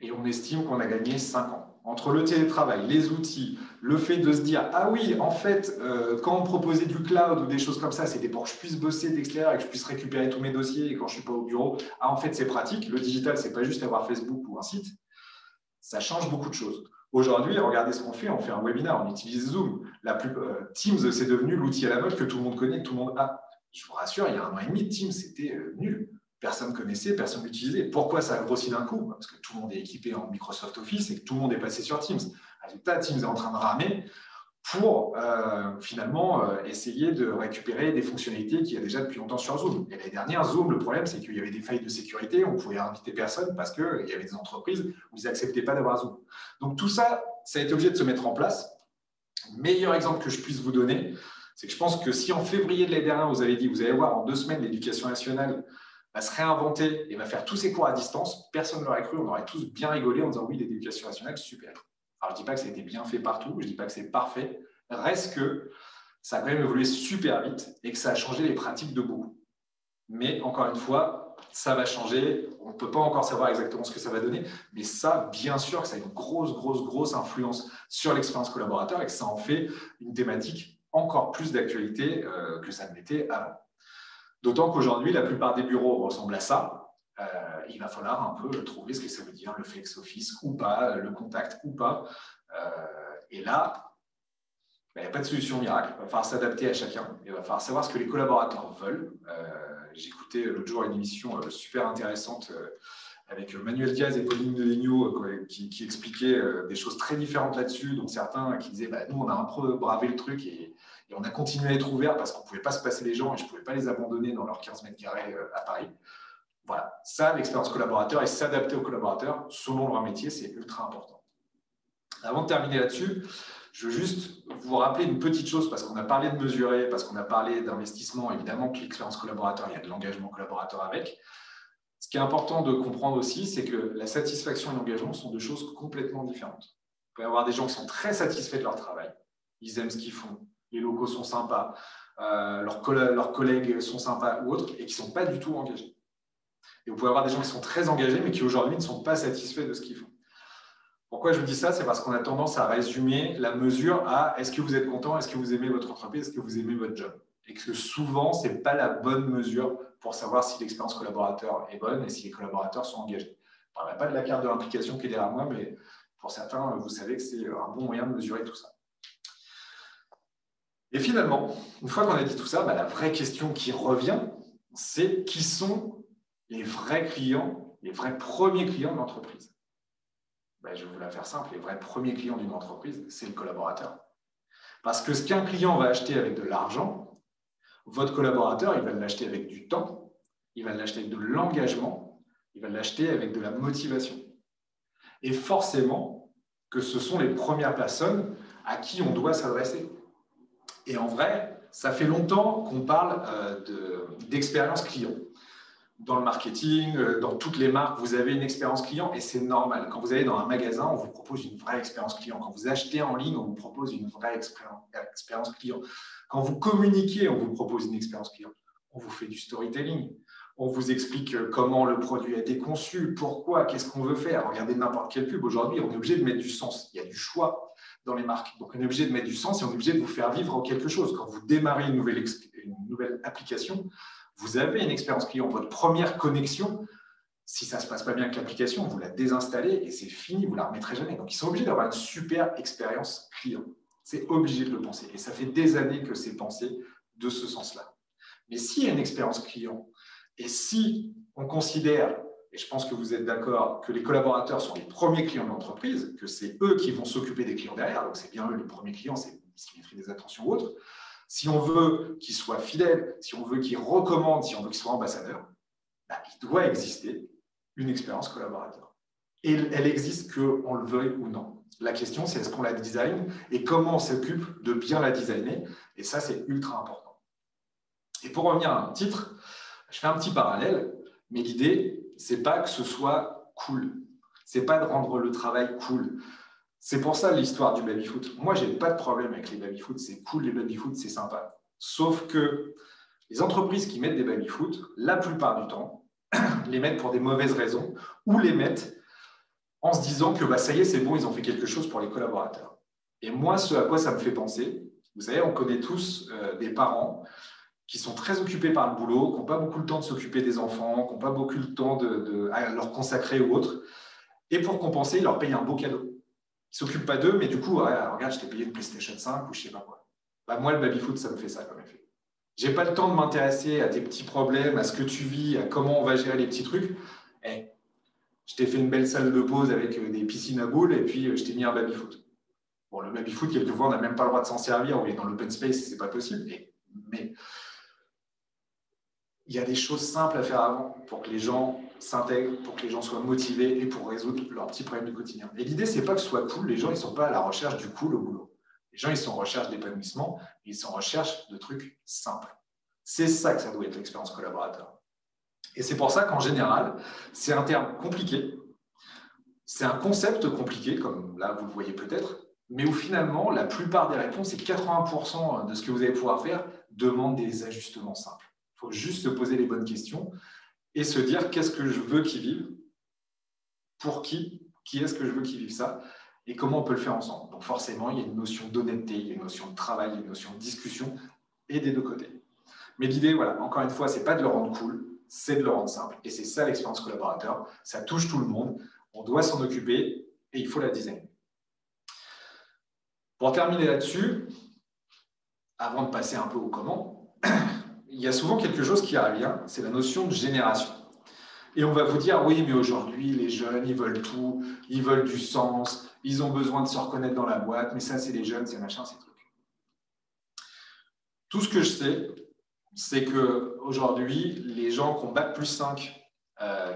Et on estime qu'on a gagné 5 ans entre le télétravail, les outils, le fait de se dire « Ah oui, en fait, quand on me proposait du cloud ou des choses comme ça, c'était pour que je puisse bosser de l'extérieur et que je puisse récupérer tous mes dossiers quand je ne suis pas au bureau. Ah, en fait, c'est pratique. Le digital, ce n'est pas juste avoir Facebook ou un site. » Ça change beaucoup de choses. Aujourd'hui, regardez ce qu'on fait. On fait un webinaire, on utilise Zoom. Teams, c'est devenu l'outil à la mode que tout le monde connaît, que tout le monde a. Je vous rassure, il y a 1 an et demi, Teams, c'était nul. Personne ne connaissait, personne n'utilisait. Pourquoi ça a grossi d'un coup? Parce que tout le monde est équipé en Microsoft Office et que tout le monde est passé sur Teams. Résultat, Teams est en train de ramer pour finalement essayer de récupérer des fonctionnalités qu'il y a déjà depuis longtemps sur Zoom. Et l'année dernière, Zoom, le problème, c'est qu'il y avait des failles de sécurité, on ne pouvait inviter personne parce qu'il y avait des entreprises où ils n'acceptaient pas d'avoir Zoom. Donc tout ça, ça a été obligé de se mettre en place. Le meilleur exemple que je puisse vous donner, c'est que je pense que si en février de l'année dernière, vous avez dit, vous allez voir, en 2 semaines, l'éducation nationale va se réinventer et va faire tous ses cours à distance, personne ne l'aurait cru, on aurait tous bien rigolé en disant oui, l'éducation nationale, super. Alors, je ne dis pas que ça a été bien fait partout, je ne dis pas que c'est parfait, reste que ça a quand même évolué super vite et que ça a changé les pratiques de beaucoup. Mais encore une fois, ça va changer, on ne peut pas encore savoir exactement ce que ça va donner, mais ça, bien sûr, que ça a une grosse influence sur l'expérience collaborateur et que ça en fait une thématique encore plus d'actualité que ça ne l'était avant. D'autant qu'aujourd'hui, la plupart des bureaux ressemblent à ça. Il va falloir un peu trouver ce que ça veut dire, le flex office ou pas, le contact ou pas. Et là, il n'y a pas de solution miracle. Il va falloir s'adapter à chacun. Il va falloir savoir ce que les collaborateurs veulent. J'écoutais l'autre jour une émission super intéressante avec Manuel Diaz et Pauline Deligno qui expliquaient des choses très différentes là-dessus. Donc certains qui disaient bah, nous, on a un peu bravé le truc et on a continué à être ouvert parce qu'on ne pouvait pas se passer les gens et je ne pouvais pas les abandonner dans leurs 15 mètres carrés à Paris. Voilà, ça, l'expérience collaborateur et s'adapter aux collaborateurs selon leur métier, c'est ultra important. Avant de terminer là-dessus, je veux juste vous rappeler une petite chose parce qu'on a parlé de mesurer, parce qu'on a parlé d'investissement. Évidemment que l'expérience collaborateur, il y a de l'engagement collaborateur avec. Ce qui est important de comprendre aussi, c'est que la satisfaction et l'engagement sont 2 choses complètement différentes. Vous pouvez avoir des gens qui sont très satisfaits de leur travail, ils aiment ce qu'ils font, les locaux sont sympas, leurs collègues sont sympas ou autres, et qui ne sont pas du tout engagés. Et vous pouvez avoir des gens qui sont très engagés, mais qui aujourd'hui ne sont pas satisfaits de ce qu'ils font. Pourquoi je vous dis ça? C'est parce qu'on a tendance à résumer la mesure à est-ce que vous êtes content, est-ce que vous aimez votre entreprise, est-ce que vous aimez votre job? Et que souvent, ce n'est pas la bonne mesure pour savoir si l'expérience collaborateur est bonne et si les collaborateurs sont engagés. Je ne parlerai pas de la carte de l'implication qui est derrière moi, mais pour certains, vous savez que c'est un bon moyen de mesurer tout ça. Et finalement, une fois qu'on a dit tout ça, la vraie question qui revient, c'est qui sont les vrais clients, les vrais premiers clients de l'entreprise? Je vais vous la faire simple, les vrais premiers clients d'une entreprise, c'est le collaborateur. Parce que ce qu'un client va acheter avec de l'argent, votre collaborateur, il va l'acheter avec du temps, il va l'acheter avec de l'engagement, il va l'acheter avec de la motivation. Et forcément que ce sont les premières personnes à qui on doit s'adresser. Et en vrai, ça fait longtemps qu'on parle d'expérience client. Dans le marketing, dans toutes les marques, vous avez une expérience client et c'est normal. Quand vous allez dans un magasin, on vous propose une vraie expérience client. Quand vous achetez en ligne, on vous propose une vraie expérience client. Quand vous communiquez, on vous propose une expérience client. On vous fait du storytelling. On vous explique comment le produit a été conçu, pourquoi, qu'est-ce qu'on veut faire. Regardez n'importe quelle pub. Aujourd'hui, on est obligé de mettre du sens. Il y a du choix dans les marques. Donc, on est obligé de mettre du sens et on est obligé de vous faire vivre quelque chose. Quand vous démarrez une nouvelle application, vous avez une expérience client. Votre première connexion, si ça ne se passe pas bien avec l'application, vous la désinstallez et c'est fini, vous ne la remettrez jamais. Donc, ils sont obligés d'avoir une super expérience client. C'est obligé de le penser. Et ça fait des années que c'est pensé de ce sens-là. Mais s'il y a une expérience client et si on considère, et je pense que vous êtes d'accord, que les collaborateurs sont les premiers clients de l'entreprise, que c'est eux qui vont s'occuper des clients derrière, donc c'est bien eux les premiers clients, c'est ce qui maîtrisent des attentions ou autres. Si on veut qu'ils soient fidèles, si on veut qu'ils recommandent, si on veut qu'ils soient ambassadeurs, il doit exister une expérience collaborateur. Et elle existe qu'on le veuille ou non. La question, c'est est-ce qu'on la design et comment on s'occupe de bien la designer. Et ça, c'est ultra important. Et pour revenir à un titre, je fais un petit parallèle, mais l'idée, c'est pas que ce soit cool. C'est pas de rendre le travail cool. C'est pour ça l'histoire du baby-foot. Moi, je n'ai pas de problème avec les baby-foot. C'est cool, les baby-foot, c'est sympa. Sauf que les entreprises qui mettent des baby-foot, la plupart du temps, les mettent pour des mauvaises raisons ou les mettent en se disant que ça y est, c'est bon, ils ont fait quelque chose pour les collaborateurs. Et moi, ce à quoi ça me fait penser, vous savez, on connaît tous des parents qui sont très occupés par le boulot, qui n'ont pas beaucoup le temps de s'occuper des enfants, qui n'ont pas beaucoup le temps à leur consacrer ou autre. Et pour compenser, ils leur payent un beau cadeau. Ils ne s'occupent pas d'eux, mais du coup, regarde, je t'ai payé une PlayStation 5 ou je ne sais pas quoi. Moi, le baby-foot, ça me fait ça comme effet. Je n'ai pas le temps de m'intéresser à tes petits problèmes, à ce que tu vis, à comment on va gérer les petits trucs. Je t'ai fait une belle salle de pause avec des piscines à boules et puis je t'ai mis un baby-foot. Bon, le baby-foot, quelquefois, on n'a même pas le droit de s'en servir. On est dans l'open space, ce n'est pas possible. Mais il y a des choses simples à faire avant pour que les gens s'intègrent, pour que les gens soient motivés et pour résoudre leurs petits problèmes du quotidien. Et l'idée, c'est pas que ce soit cool. Les gens, ils ne sont pas à la recherche du cool au boulot. Les gens, ils sont en recherche d'épanouissement et ils sont en recherche de trucs simples. C'est ça que ça doit être l'expérience collaborateur. Et c'est pour ça qu'en général, c'est un terme compliqué, c'est un concept compliqué, comme là, vous le voyez peut-être, mais où finalement, la plupart des réponses, et 80% de ce que vous allez pouvoir faire, demandent des ajustements simples. Il faut juste se poser les bonnes questions et se dire qu'est-ce que je veux qu'ils vivent, pour qui est-ce que je veux qu'ils vivent ça, et comment on peut le faire ensemble. Donc forcément, il y a une notion d'honnêteté, il y a une notion de travail, il y a une notion de discussion, et des deux côtés. Mais l'idée, voilà, encore une fois, c'est pas de le rendre cool, c'est de le rendre simple. Et c'est ça l'expérience collaborateur. Ça touche tout le monde. On doit s'en occuper et il faut la designer. Pour terminer là-dessus, avant de passer un peu au comment, il y a souvent quelque chose qui revient, c'est la notion de génération. Et on va vous dire, oui, mais aujourd'hui, les jeunes, ils veulent tout, ils veulent du sens, ils ont besoin de se reconnaître dans la boîte, mais ça, c'est les jeunes, c'est machin, c'est truc. Tout ce que je sais, c'est qu'aujourd'hui, les gens qui ont Bac+5,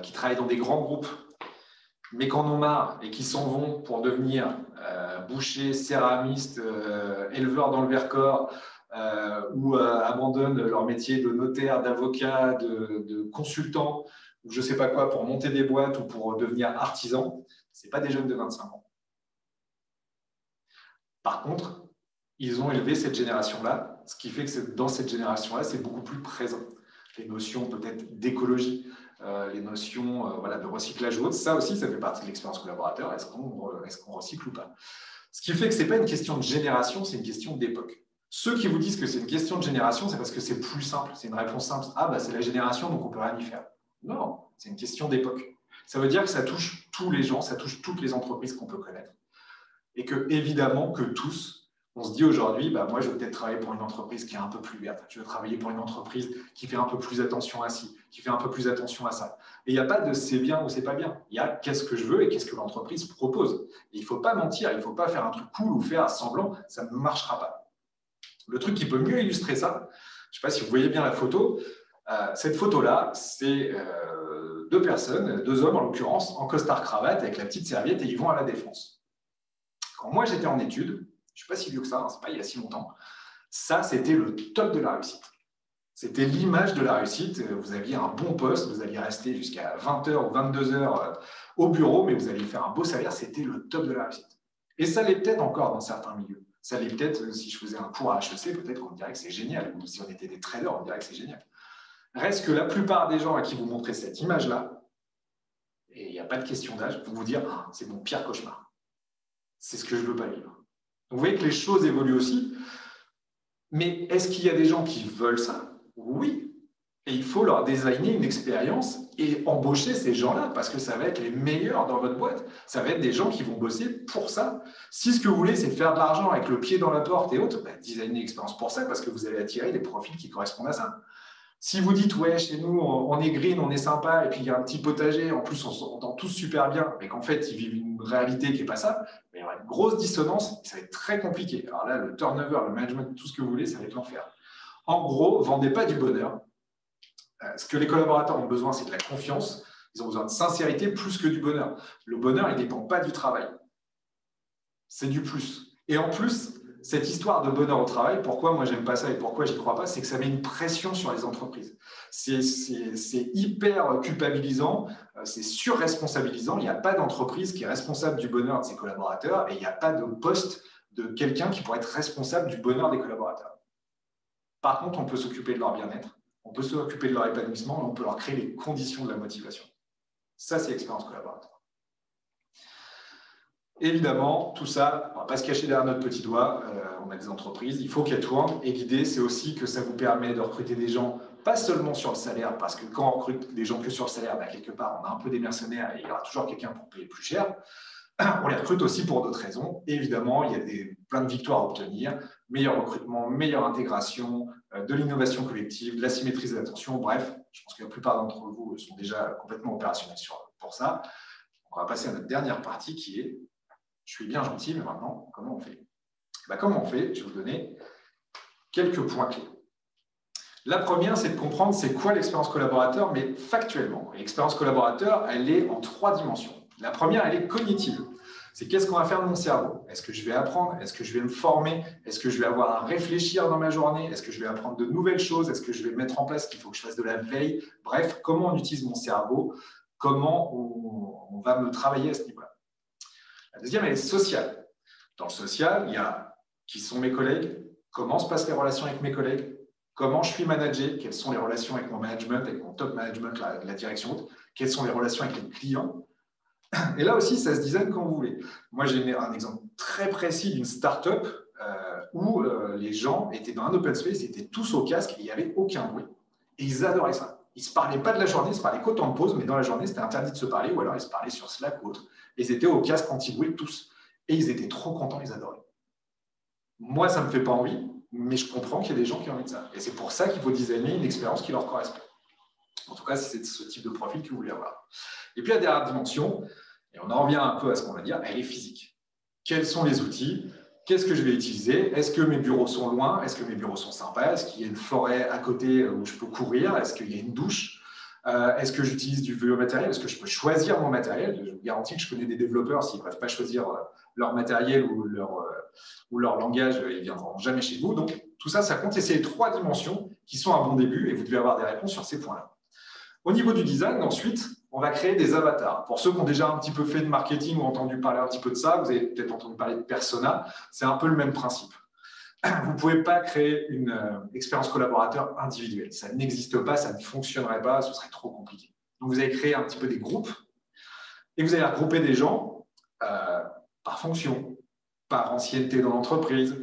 qui travaillent dans des grands groupes, mais qui en ont marre et qui s'en vont pour devenir bouchers, céramistes, éleveurs dans le Vercors, ou abandonnent leur métier de notaire, d'avocat, de consultant, ou je ne sais pas quoi, pour monter des boîtes ou pour devenir artisan, ce n'est pas des jeunes de 25 ans. Par contre, ils ont élevé cette génération-là, ce qui fait que dans cette génération-là, c'est beaucoup plus présent. Les notions peut-être d'écologie, les notions de recyclage ou autre, ça aussi, ça fait partie de l'expérience collaborateur. Est-ce qu'on recycle ou pas? Ce qui fait que ce n'est pas une question de génération, c'est une question d'époque. Ceux qui vous disent que c'est une question de génération, c'est parce que c'est plus simple, c'est une réponse simple. Ah, c'est la génération, donc on ne peut rien y faire. Non, c'est une question d'époque. Ça veut dire que ça touche tous les gens, ça touche toutes les entreprises qu'on peut connaître. Et que, évidemment, que tous, on se dit aujourd'hui, moi, je veux peut-être travailler pour une entreprise qui est un peu plus verte. Je veux travailler pour une entreprise qui fait un peu plus attention à ci, qui fait un peu plus attention à ça. Et il n'y a pas de c'est bien ou c'est pas bien. Il y a qu'est-ce que je veux et qu'est-ce que l'entreprise propose. Et il ne faut pas mentir, il ne faut pas faire un truc cool ou faire semblant, ça ne marchera pas. Le truc qui peut mieux illustrer ça, je ne sais pas si vous voyez bien la photo, cette photo-là, c'est deux personnes, deux hommes en l'occurrence, en costard-cravate avec la petite serviette et ils vont à la Défense. Quand moi j'étais en études, je ne suis pas si vieux que ça, c'est pas il y a si longtemps, ça c'était le top de la réussite. C'était l'image de la réussite. Vous aviez un bon poste, vous alliez rester jusqu'à 20h ou 22h au bureau, mais vous alliez faire un beau salaire, c'était le top de la réussite. Et ça l'est peut-être encore dans certains milieux. Ça l'est peut-être, si je faisais un cours à HEC, peut-être qu'on dirait que c'est génial. Ou si on était des traders, on dirait que c'est génial. Reste que la plupart des gens à qui vous montrez cette image-là, et il n'y a pas de question d'âge, vont vous dire oh, c'est mon pire cauchemar. C'est ce que je ne veux pas vivre. Donc, vous voyez que les choses évoluent aussi. Mais est-ce qu'il y a des gens qui veulent ça? Oui. Et il faut leur designer une expérience et embaucher ces gens-là parce que ça va être les meilleurs dans votre boîte. Ça va être des gens qui vont bosser pour ça. Si ce que vous voulez, c'est faire de l'argent avec le pied dans la porte et autres, designer une expérience pour ça parce que vous allez attirer des profils qui correspondent à ça. Si vous dites, ouais, chez nous, on est green, on est sympa, et puis il y a un petit potager, en plus, on s'entend tous super bien, mais qu'en fait, ils vivent une réalité qui n'est pas ça, il y aura une grosse dissonance, et ça va être très compliqué. Alors là, le turnover, le management, tout ce que vous voulez, ça va être l'enfer. En gros, vendez pas du bonheur. Ce que les collaborateurs ont besoin, c'est de la confiance. Ils ont besoin de sincérité plus que du bonheur. Le bonheur, il ne dépend pas du travail. C'est du plus. Et en plus, cette histoire de bonheur au travail, pourquoi moi j'aime pas ça et pourquoi j'y crois pas, c'est que ça met une pression sur les entreprises. C'est hyper culpabilisant, c'est surresponsabilisant. Il n'y a pas d'entreprise qui est responsable du bonheur de ses collaborateurs et il n'y a pas de poste de quelqu'un qui pourrait être responsable du bonheur des collaborateurs. Par contre, on peut s'occuper de leur bien-être, on peut s'occuper de leur épanouissement et on peut leur créer les conditions de la motivation. Ça, c'est l'expérience collaborateur. Évidemment, tout ça, on ne va pas se cacher derrière notre petit doigt. On a des entreprises, il faut qu'elles tournent. Et l'idée, c'est aussi que ça vous permet de recruter des gens, pas seulement sur le salaire, parce que quand on recrute des gens que sur le salaire, bah, quelque part, on a un peu des mercenaires et il y aura toujours quelqu'un pour payer plus cher. On les recrute aussi pour d'autres raisons. Et évidemment, il y a plein de victoires à obtenir. Meilleur recrutement, meilleure intégration, de l'innovation collective, de la symétrie de l'attention. Bref, je pense que la plupart d'entre vous sont déjà complètement opérationnels pour ça. On va passer à notre dernière partie qui est je suis bien gentil, mais maintenant, comment on fait? Comment on fait? Je vais vous donner quelques points clés. La première, c'est de comprendre c'est quoi l'expérience collaborateur, mais factuellement. L'expérience collaborateur, elle est en 3 dimensions. La première, elle est cognitive. C'est qu'est-ce qu'on va faire de mon cerveau? Est-ce que je vais apprendre? Est-ce que je vais me former? Est-ce que je vais avoir à réfléchir dans ma journée? Est-ce que je vais apprendre de nouvelles choses? Est-ce que je vais mettre en place qu'il faut que je fasse de la veille? Bref, comment on utilise mon cerveau? Comment on va me travailler à ce niveau-là? La deuxième, elle est sociale. Dans le social, il y a qui sont mes collègues, comment se passent les relations avec mes collègues, comment je suis managé, quelles sont les relations avec mon management, avec mon top management, la direction haute, quelles sont les relations avec les clients. Et là aussi, ça se design quand vous voulez. Moi, j'ai un exemple très précis d'une start-up où les gens étaient dans un open space, ils étaient tous au casque et il n'y avait aucun bruit. Et ils adoraient ça. Ils ne se parlaient pas de la journée, ils ne se parlaient qu'autant de pause, mais dans la journée, c'était interdit de se parler, ou alors ils se parlaient sur Slack ou autre. Et ils étaient au casque anti-bruit tous. Et ils étaient trop contents, ils adoraient. Moi, ça ne me fait pas envie, mais je comprends qu'il y a des gens qui ont envie de ça. Et c'est pour ça qu'il faut designer une expérience qui leur correspond. En tout cas, si c'est ce type de profil que vous voulez avoir. Et puis la dernière dimension, et on en revient un peu à ce qu'on va dire, elle est physique. Quels sont les outils? Qu'est-ce que je vais utiliser? Est-ce que mes bureaux sont loin? Est-ce que mes bureaux sont sympas? Est-ce qu'il y a une forêt à côté où je peux courir? Est-ce qu'il y a une douche? Est-ce que j'utilise du vieux matériel? Est-ce que je peux choisir mon matériel? Je vous garantis que je connais des développeurs, s'ils ne peuvent pas choisir leur matériel ou leur langage, ils ne viendront jamais chez vous. Donc, tout ça, ça compte. Et c'est les 3 dimensions qui sont un bon début et vous devez avoir des réponses sur ces points-là. Au niveau du design, ensuite, on va créer des avatars. Pour ceux qui ont déjà un petit peu fait de marketing ou entendu parler un petit peu de ça, vous avez peut-être entendu parler de persona, c'est un peu le même principe. Vous ne pouvez pas créer une expérience collaborateur individuelle. Ça n'existe pas, ça ne fonctionnerait pas, ce serait trop compliqué. Donc, vous allez créer un petit peu des groupes et vous allez regrouper des gens par fonction, par ancienneté dans l'entreprise,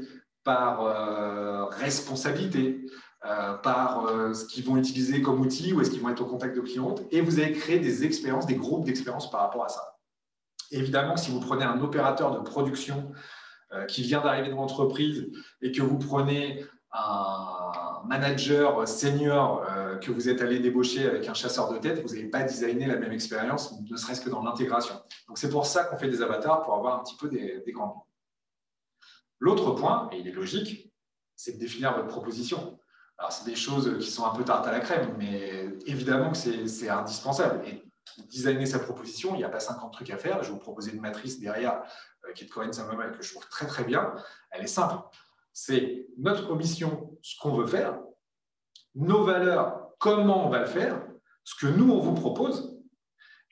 par responsabilité, par ce qu'ils vont utiliser comme outil ou est-ce qu'ils vont être au contact de clients. Et vous allez créer des expériences, des groupes d'expériences par rapport à ça. Évidemment, si vous prenez un opérateur de production qui vient d'arriver dans l'entreprise et que vous prenez un manager senior que vous êtes allé débaucher avec un chasseur de tête, vous n'allez pas designer la même expérience, ne serait-ce que dans l'intégration. Donc, c'est pour ça qu'on fait des avatars, pour avoir un petit peu des grandes lignes. L'autre point, et il est logique, c'est de définir votre proposition. Alors, c'est des choses qui sont un peu tarte à la crème, mais évidemment que c'est indispensable. Et designer sa proposition, il n'y a pas 50 trucs à faire. Je vais vous proposer une matrice derrière qui est de Corinne Samama que je trouve très très bien. Elle est simple. C'est notre mission, ce qu'on veut faire, nos valeurs, comment on va le faire, ce que nous on vous propose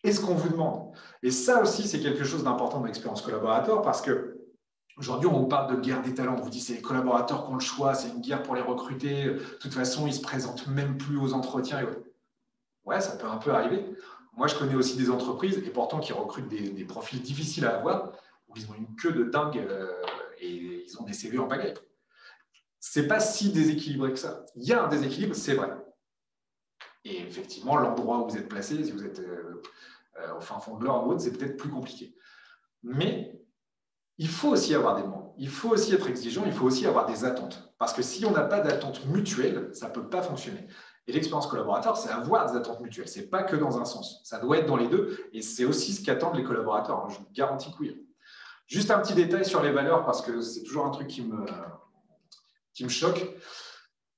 et ce qu'on vous demande. Et ça aussi, c'est quelque chose d'important dans l'expérience collaborateur parce que aujourd'hui, on vous parle de guerre des talents. On vous dit c'est les collaborateurs qui ont le choix, c'est une guerre pour les recruter. De toute façon, ils ne se présentent même plus aux entretiens. Ouais, ça peut un peu arriver. Moi, je connais aussi des entreprises, et pourtant qui recrutent des profils difficiles à avoir, où ils ont une queue de dingue et ils ont des CV en pagaille. C'est pas si déséquilibré que ça. Il y a un déséquilibre, c'est vrai. Et effectivement, l'endroit où vous êtes placé, si vous êtes au fin fond de l'Or ou autre, c'est peut-être plus compliqué. Mais il faut aussi avoir des demandes. Il faut aussi être exigeant, il faut aussi avoir des attentes. Parce que si on n'a pas d'attente mutuelle, ça ne peut pas fonctionner. Et l'expérience collaborateur, c'est avoir des attentes mutuelles. Ce n'est pas que dans un sens. Ça doit être dans les deux. Et c'est aussi ce qu'attendent les collaborateurs. Je vous garantis que oui. Juste un petit détail sur les valeurs, parce que c'est toujours un truc qui me choque.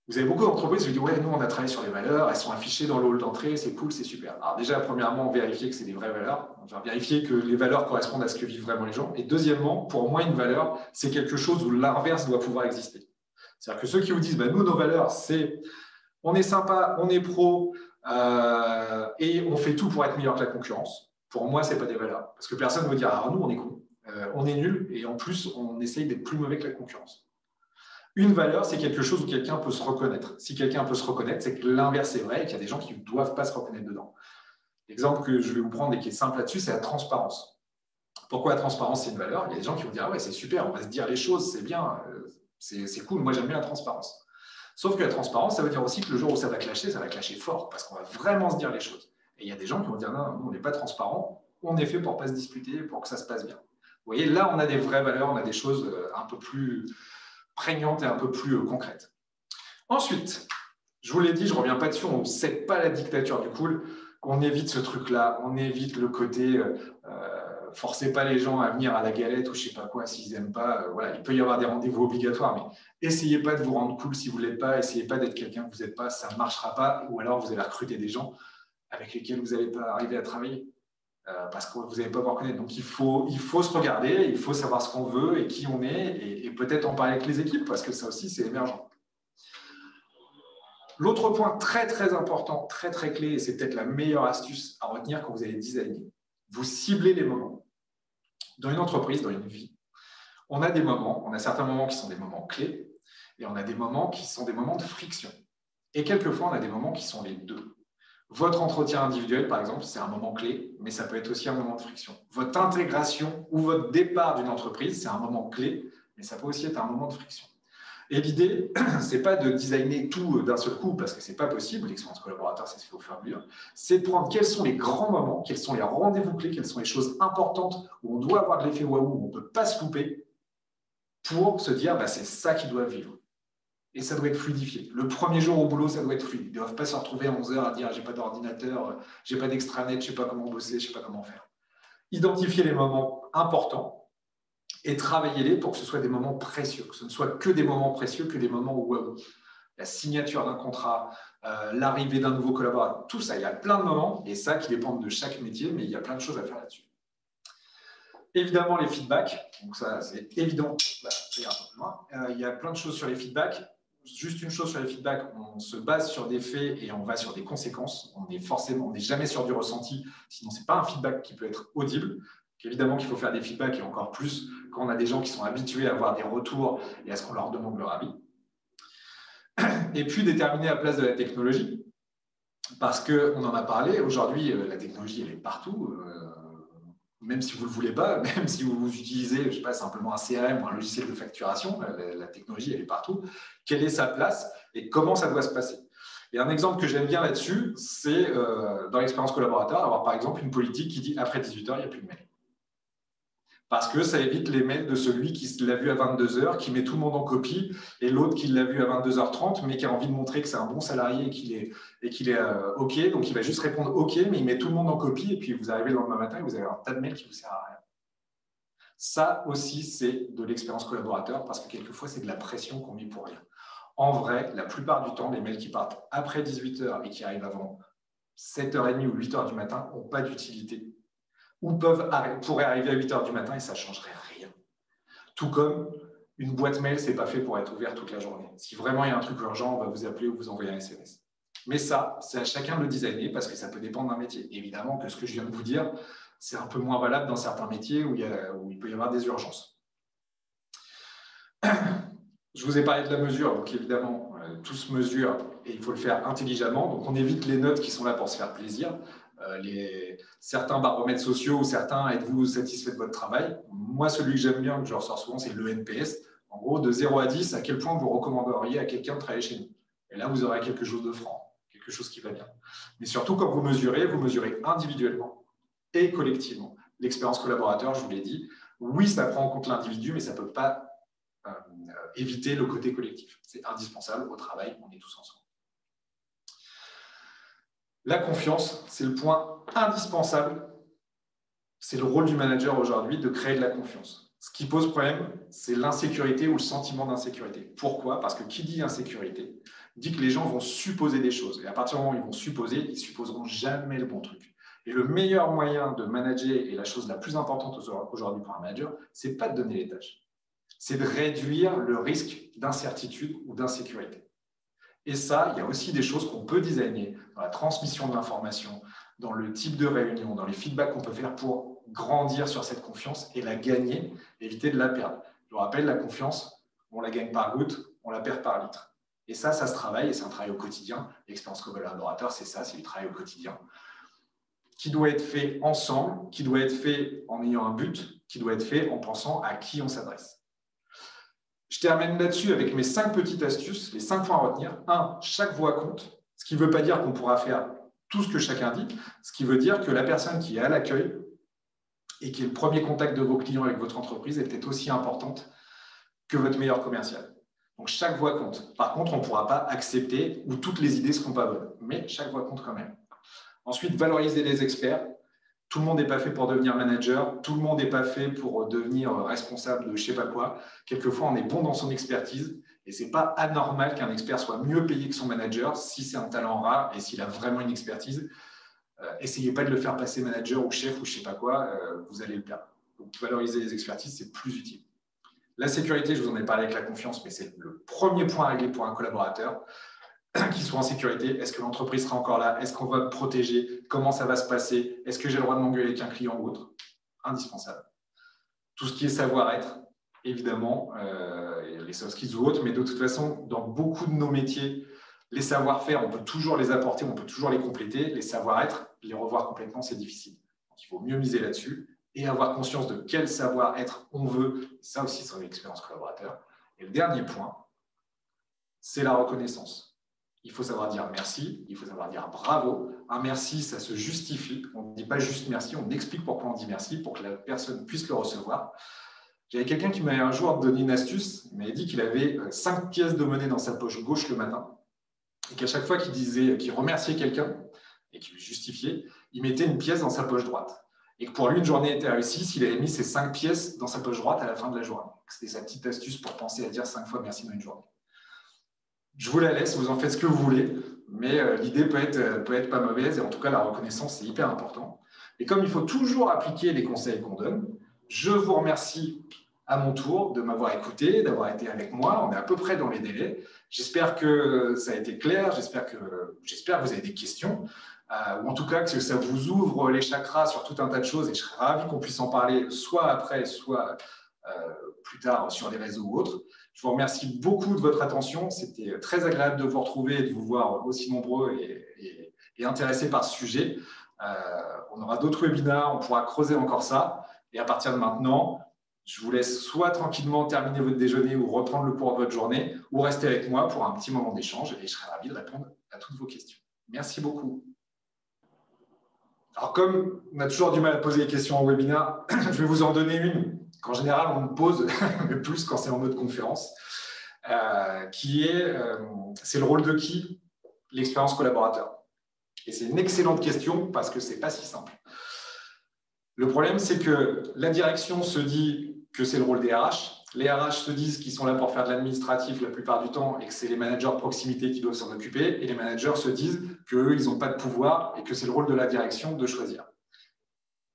Vous avez beaucoup d'entreprises qui disent « Ouais, nous, on a travaillé sur les valeurs, elles sont affichées dans le hall d'entrée, c'est cool, c'est super. » Alors déjà, premièrement, vérifier que c'est des vraies valeurs. On va vérifier que les valeurs correspondent à ce que vivent vraiment les gens. Et deuxièmement, pour moi, une valeur, c'est quelque chose où l'inverse doit pouvoir exister. C'est-à-dire que ceux qui vous disent « Nous, nos valeurs, c'est… » On est sympa, on est pro et on fait tout pour être meilleur que la concurrence. Pour moi, ce n'est pas des valeurs. Parce que personne ne veut dire « Ah, nous, on est con, on est nul et en plus, on essaye d'être plus mauvais que la concurrence. » Une valeur, c'est quelque chose où quelqu'un peut se reconnaître. Si quelqu'un peut se reconnaître, c'est que l'inverse est vrai et qu'il y a des gens qui ne doivent pas se reconnaître dedans. L'exemple que je vais vous prendre et qui est simple là-dessus, c'est la transparence. Pourquoi la transparence, c'est une valeur? Il y a des gens qui vont dire, ah ouais, c'est super, on va se dire les choses, c'est bien, c'est cool, moi j'aime bien la transparence. Sauf que la transparence, ça veut dire aussi que le jour où ça va clasher fort, parce qu'on va vraiment se dire les choses. Et il y a des gens qui vont dire, non, nous, on n'est pas transparent, on est fait pour ne pas se disputer, pour que ça se passe bien. Vous voyez, là, on a des vraies valeurs, on a des choses un peu plus prégnantes et un peu plus concrètes. Ensuite, je vous l'ai dit, je ne reviens pas dessus, on ne cède pas la dictature du cool, qu'on évite ce truc-là, on évite le côté forcez pas les gens à venir à la galette ou je ne sais pas quoi s'ils n'aiment pas. Voilà, il peut y avoir des rendez-vous obligatoires, mais essayez pas de vous rendre cool si vous ne l'êtes pas, essayez pas d'être quelqu'un que vous n'êtes pas, ça ne marchera pas, ou alors vous allez recruter des gens avec lesquels vous n'allez pas arriver à travailler parce que vous n'allez pas pouvoir connaître. Donc il faut se regarder, il faut savoir ce qu'on veut et qui on est et peut-être en parler avec les équipes parce que ça aussi c'est émergent. L'autre point très très important, très très clé, et c'est peut-être la meilleure astuce à retenir quand vous allez designer, vous ciblez les moments. Dans une entreprise, dans une vie, on a des moments, on a certains moments qui sont des moments clés et on a des moments qui sont des moments de friction. Et quelquefois, on a des moments qui sont les deux. Votre entretien individuel, par exemple, c'est un moment clé, mais ça peut être aussi un moment de friction. Votre intégration ou votre départ d'une entreprise, c'est un moment clé, mais ça peut aussi être un moment de friction. Et l'idée, ce n'est pas de designer tout d'un seul coup, parce que ce n'est pas possible, l'expérience collaborateur, ça se fait au fur et à mesure, c'est de prendre quels sont les grands moments, quels sont les rendez-vous clés, quelles sont les choses importantes où on doit avoir de l'effet waouh, où on ne peut pas se louper, pour se dire, bah, c'est ça qu'ils doivent vivre. Et ça doit être fluidifié. Le premier jour au boulot, ça doit être fluide. Ils ne doivent pas se retrouver à 11 heures à dire, j'ai pas d'ordinateur, j'ai pas d'extranet, je ne sais pas comment bosser, je ne sais pas comment faire. Identifiez les moments importants, et travaillez-les pour que ce soit des moments précieux, que ce ne soit que des moments précieux, que des moments où la signature d'un contrat, l'arrivée d'un nouveau collaborateur, tout ça, il y a plein de moments, et ça qui dépendent de chaque métier, mais il y a plein de choses à faire là-dessus. Évidemment, les feedbacks, donc ça c'est évident, il y a plein de choses sur les feedbacks. Juste une chose sur les feedbacks, on se base sur des faits et on va sur des conséquences. On n'est jamais sur du ressenti, sinon ce n'est pas un feedback qui peut être audible. Évidemment qu'il faut faire des feedbacks et encore plus quand on a des gens qui sont habitués à avoir des retours et à ce qu'on leur demande leur avis. Et puis déterminer la place de la technologie, parce qu'on en a parlé, aujourd'hui la technologie elle est partout, même si vous ne le voulez pas, même si vous utilisez, je ne sais pas, simplement un CRM ou un logiciel de facturation, la technologie elle est partout. Quelle est sa place et comment ça doit se passer? Et un exemple que j'aime bien là-dessus, c'est dans l'expérience collaborateur, avoir par exemple une politique qui dit après 18h, il n'y a plus de mail. Parce que ça évite les mails de celui qui l'a vu à 22 heures, qui met tout le monde en copie, et l'autre qui l'a vu à 22h30, mais qui a envie de montrer que c'est un bon salarié et qu'il est OK. Donc, il va juste répondre OK, mais il met tout le monde en copie, et puis vous arrivez le lendemain matin et vous avez un tas de mails qui ne vous servent à rien. Ça aussi, c'est de l'expérience collaborateur, parce que quelquefois, c'est de la pression qu'on met pour rien. En vrai, la plupart du temps, les mails qui partent après 18h et qui arrivent avant 7h30 ou 8h du matin n'ont pas d'utilité, ou pourraient arriver à 8h du matin et ça ne changerait rien. Tout comme une boîte mail, ce n'est pas fait pour être ouvert toute la journée. Si vraiment il y a un truc urgent, on va vous appeler ou vous envoyer un SMS. Mais ça, c'est à chacun de le designer parce que ça peut dépendre d'un métier. Évidemment que ce que je viens de vous dire, c'est un peu moins valable dans certains métiers où il peut y avoir des urgences. Je vous ai parlé de la mesure, donc évidemment, tout se mesure et il faut le faire intelligemment. Donc on évite les notes qui sont là pour se faire plaisir. Certains baromètres sociaux ou certains, êtes-vous satisfait de votre travail? Moi, celui que j'aime bien, que je ressors souvent, c'est le NPS. En gros, de 0 à 10, à quel point vous recommanderiez à quelqu'un de travailler chez nous? Et là, vous aurez quelque chose de franc, quelque chose qui va bien. Mais surtout, quand vous mesurez individuellement et collectivement. L'expérience collaborateur, je vous l'ai dit, oui, ça prend en compte l'individu, mais ça ne peut pas éviter le côté collectif. C'est indispensable au travail, on est tous ensemble. La confiance, c'est le point indispensable. C'est le rôle du manager aujourd'hui de créer de la confiance. Ce qui pose problème, c'est l'insécurité ou le sentiment d'insécurité. Pourquoi? Parce que qui dit insécurité dit que les gens vont supposer des choses. Et à partir du moment où ils vont supposer, ils ne supposeront jamais le bon truc. Et le meilleur moyen de manager, et la chose la plus importante aujourd'hui pour un manager, ce n'est pas de donner les tâches. C'est de réduire le risque d'incertitude ou d'insécurité. Et ça, il y a aussi des choses qu'on peut designer dans la transmission de l'information, dans le type de réunion, dans les feedbacks qu'on peut faire pour grandir sur cette confiance et la gagner, éviter de la perdre. Je vous rappelle, la confiance, on la gagne par goutte, on la perd par litre. Et ça se travaille et c'est un travail au quotidien. L'expérience collaborateur, c'est ça, c'est du travail au quotidien. qui doit être fait ensemble, qui doit être fait en ayant un but, qui doit être fait en pensant à qui on s'adresse. Je termine là-dessus avec mes 5 petites astuces, les 5 points à retenir. 1, chaque voix compte, ce qui ne veut pas dire qu'on pourra faire tout ce que chacun dit, ce qui veut dire que la personne qui est à l'accueil et qui est le premier contact de vos clients avec votre entreprise est peut-être aussi importante que votre meilleur commercial. Donc, chaque voix compte. Par contre, on ne pourra pas accepter où toutes les idées ne seront pas bonnes, mais chaque voix compte quand même. Ensuite, valoriser les experts. Tout le monde n'est pas fait pour devenir manager, tout le monde n'est pas fait pour devenir responsable de je ne sais pas quoi. Quelquefois, on est bon dans son expertise et ce n'est pas anormal qu'un expert soit mieux payé que son manager si c'est un talent rare et s'il a vraiment une expertise. Essayez pas de le faire passer manager ou chef ou je ne sais pas quoi, vous allez le perdre. Donc, valoriser les expertises, c'est plus utile. La sécurité, je vous en ai parlé avec la confiance, mais c'est le premier point à régler pour un collaborateur. Qui soit en sécurité, est-ce que l'entreprise sera encore là, est-ce qu'on va me protéger, comment ça va se passer, est-ce que j'ai le droit de m'engueuler avec un client ou autre, indispensable. Tout ce qui est savoir-être, évidemment, les soft skills ou autres, mais de toute façon, dans beaucoup de nos métiers, les savoir-faire, on peut toujours les apporter, on peut toujours les compléter, les savoir-être, les revoir complètement, c'est difficile. Donc, il faut mieux miser là-dessus et avoir conscience de quel savoir-être on veut, ça aussi, c'est l'expérience collaborateur. Et le dernier point, c'est la reconnaissance. Il faut savoir dire merci, il faut savoir dire bravo. Un merci, ça se justifie. On ne dit pas juste merci, on explique pourquoi on dit merci pour que la personne puisse le recevoir. J'avais quelqu'un qui m'avait un jour donné une astuce. Il m'avait dit qu'il avait 5 pièces de monnaie dans sa poche gauche le matin et qu'à chaque fois qu'il remerciait quelqu'un et qu'il lui justifiait, il mettait une pièce dans sa poche droite. Et que pour lui, une journée était réussie s'il avait mis ces 5 pièces dans sa poche droite à la fin de la journée. C'était sa petite astuce pour penser à dire 5 fois merci dans une journée. Je vous la laisse, vous en faites ce que vous voulez, mais l'idée peut être pas mauvaise et en tout cas, la reconnaissance, c'est hyper important. Et comme il faut toujours appliquer les conseils qu'on donne, je vous remercie à mon tour de m'avoir écouté, d'avoir été avec moi. On est à peu près dans les délais. J'espère que ça a été clair, j'espère que vous avez des questions, ou en tout cas que ça vous ouvre les chakras sur tout un tas de choses et je serais ravi qu'on puisse en parler soit après, soit plus tard sur les réseaux ou autres. Je vous remercie beaucoup de votre attention. C'était très agréable de vous retrouver et de vous voir aussi nombreux et intéressés par ce sujet. On aura d'autres webinaires, on pourra creuser encore ça. Et à partir de maintenant, je vous laisse soit tranquillement terminer votre déjeuner ou reprendre le cours de votre journée, ou rester avec moi pour un petit moment d'échange et je serai ravi de répondre à toutes vos questions. Merci beaucoup. Alors, comme on a toujours du mal à poser des questions en webinaire, je vais vous en donner une qu'en général on me pose, mais plus quand c'est en mode conférence, c'est le rôle de qui? L'expérience collaborateur. Et c'est une excellente question parce que ce n'est pas si simple. Le problème, c'est que la direction se dit que c'est le rôle des RH. Les RH se disent qu'ils sont là pour faire de l'administratif la plupart du temps et que c'est les managers de proximité qui doivent s'en occuper. Et les managers se disent qu'eux, ils n'ont pas de pouvoir et que c'est le rôle de la direction de choisir.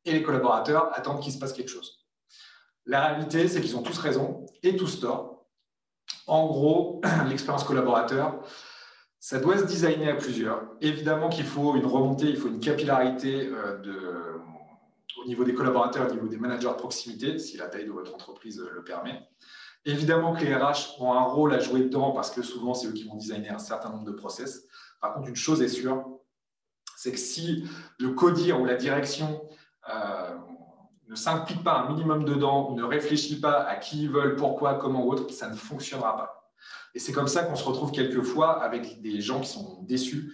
Et les collaborateurs attendent qu'il se passe quelque chose. La réalité, c'est qu'ils ont tous raison et tous tort. En gros, l'expérience collaborateur, ça doit se designer à plusieurs. Évidemment qu'il faut une remontée, il faut une capillarité au niveau des collaborateurs, au niveau des managers de proximité, si la taille de votre entreprise le permet. Évidemment que les RH ont un rôle à jouer dedans parce que souvent, c'est eux qui vont designer un certain nombre de process. Par contre, une chose est sûre, c'est que si le codir ou la direction ne s'implique pas un minimum dedans, ne réfléchit pas à qui ils veulent, pourquoi, comment ou autre, ça ne fonctionnera pas. Et c'est comme ça qu'on se retrouve quelquefois avec des gens qui sont déçus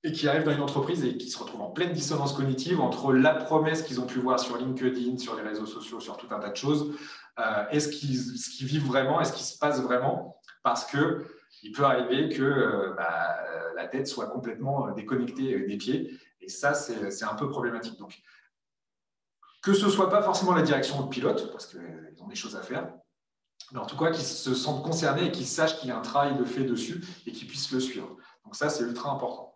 et qui arrivent dans une entreprise et qui se retrouvent en pleine dissonance cognitive entre la promesse qu'ils ont pu voir sur LinkedIn, sur les réseaux sociaux, sur tout un tas de choses, et ce qu'ils vivent vraiment, et ce qui se passe vraiment, parce qu'il peut arriver que la tête soit complètement déconnectée des pieds, et ça, c'est un peu problématique. Donc, que ce ne soit pas forcément la direction ou le pilote, parce qu'ils ont des choses à faire, mais en tout cas qu'ils se sentent concernés et qu'ils sachent qu'il y a un travail de fait dessus et qu'ils puissent le suivre. Donc ça, c'est ultra important.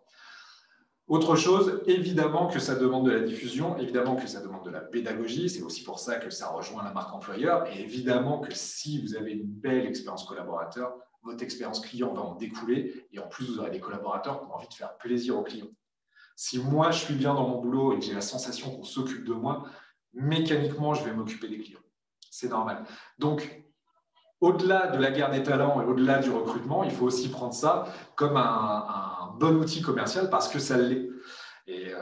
Autre chose, évidemment que ça demande de la diffusion, évidemment que ça demande de la pédagogie, c'est aussi pour ça que ça rejoint la marque employeur, et évidemment que si vous avez une belle expérience collaborateur, votre expérience client va en découler, et en plus, vous aurez des collaborateurs qui ont envie de faire plaisir aux clients. Si moi, je suis bien dans mon boulot et que j'ai la sensation qu'on s'occupe de moi, mécaniquement, je vais m'occuper des clients. C'est normal. Donc, au-delà de la guerre des talents et au-delà du recrutement, il faut aussi prendre ça comme un bon outil commercial parce que ça l'est. Et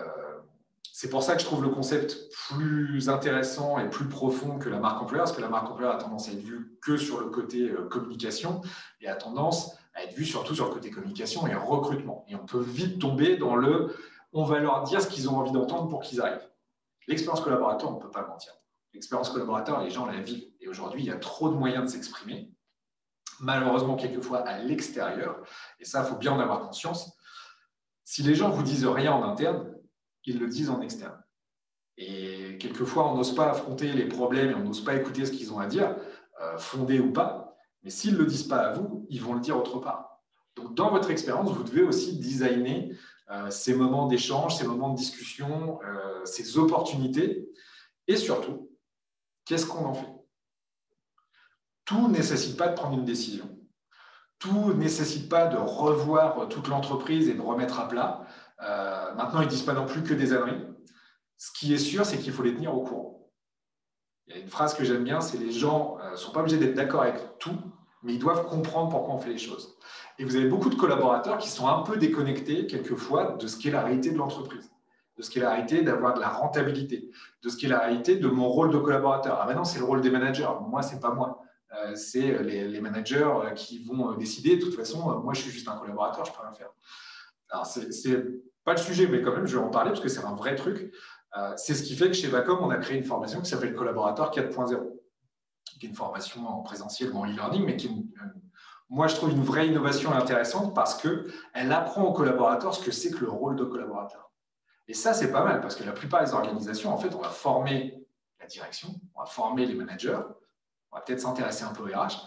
c'est pour ça que je trouve le concept plus intéressant et plus profond que la marque employeur, parce que la marque employeur a tendance à être vue que sur le côté communication et a tendance à être vue surtout sur le côté communication et recrutement. Et on peut vite tomber dans le « on va leur dire ce qu'ils ont envie d'entendre pour qu'ils arrivent ». L'expérience collaborateur, on ne peut pas mentir. L'expérience collaborateur, les gens la vivent. Et aujourd'hui, il y a trop de moyens de s'exprimer, malheureusement quelquefois à l'extérieur. Et ça, il faut bien en avoir conscience. Si les gens ne vous disent rien en interne, ils le disent en externe. Et quelquefois, on n'ose pas affronter les problèmes et on n'ose pas écouter ce qu'ils ont à dire, fondé ou pas. Mais s'ils ne le disent pas à vous, ils vont le dire autre part. Donc, dans votre expérience, vous devez aussi designer ces moments d'échange, ces moments de discussion, ces opportunités. Et surtout, qu'est-ce qu'on en fait? Tout ne nécessite pas de prendre une décision. Tout ne nécessite pas de revoir toute l'entreprise et de remettre à plat. Maintenant, ils ne disent pas non plus que des âneries. Ce qui est sûr, c'est qu'il faut les tenir au courant. Il y a une phrase que j'aime bien, c'est les gens ne sont pas obligés d'être d'accord avec tout, mais ils doivent comprendre pourquoi on fait les choses. Et vous avez beaucoup de collaborateurs qui sont un peu déconnectés, quelquefois, de ce qu'est la réalité de l'entreprise, de ce qu'est la réalité d'avoir de la rentabilité, de ce qu'est la réalité de mon rôle de collaborateur. Ah ben non, c'est le rôle des managers. Moi, ce n'est pas moi. C'est les managers qui vont décider. De toute façon, moi, je suis juste un collaborateur, je ne peux rien faire. Alors, c'est pas le sujet, mais quand même, je vais en parler parce que c'est un vrai truc. C'est ce qui fait que chez Vacom, on a créé une formation qui s'appelle Collaborateur 4.0, qui est une formation en présentiel ou en e-learning, mais qui est, moi, je trouve une vraie innovation intéressante parce qu'elle apprend aux collaborateurs ce que c'est que le rôle de collaborateur. Et ça, c'est pas mal parce que la plupart des organisations, en fait, on va former la direction, on va former les managers, on va peut-être s'intéresser un peu au RH,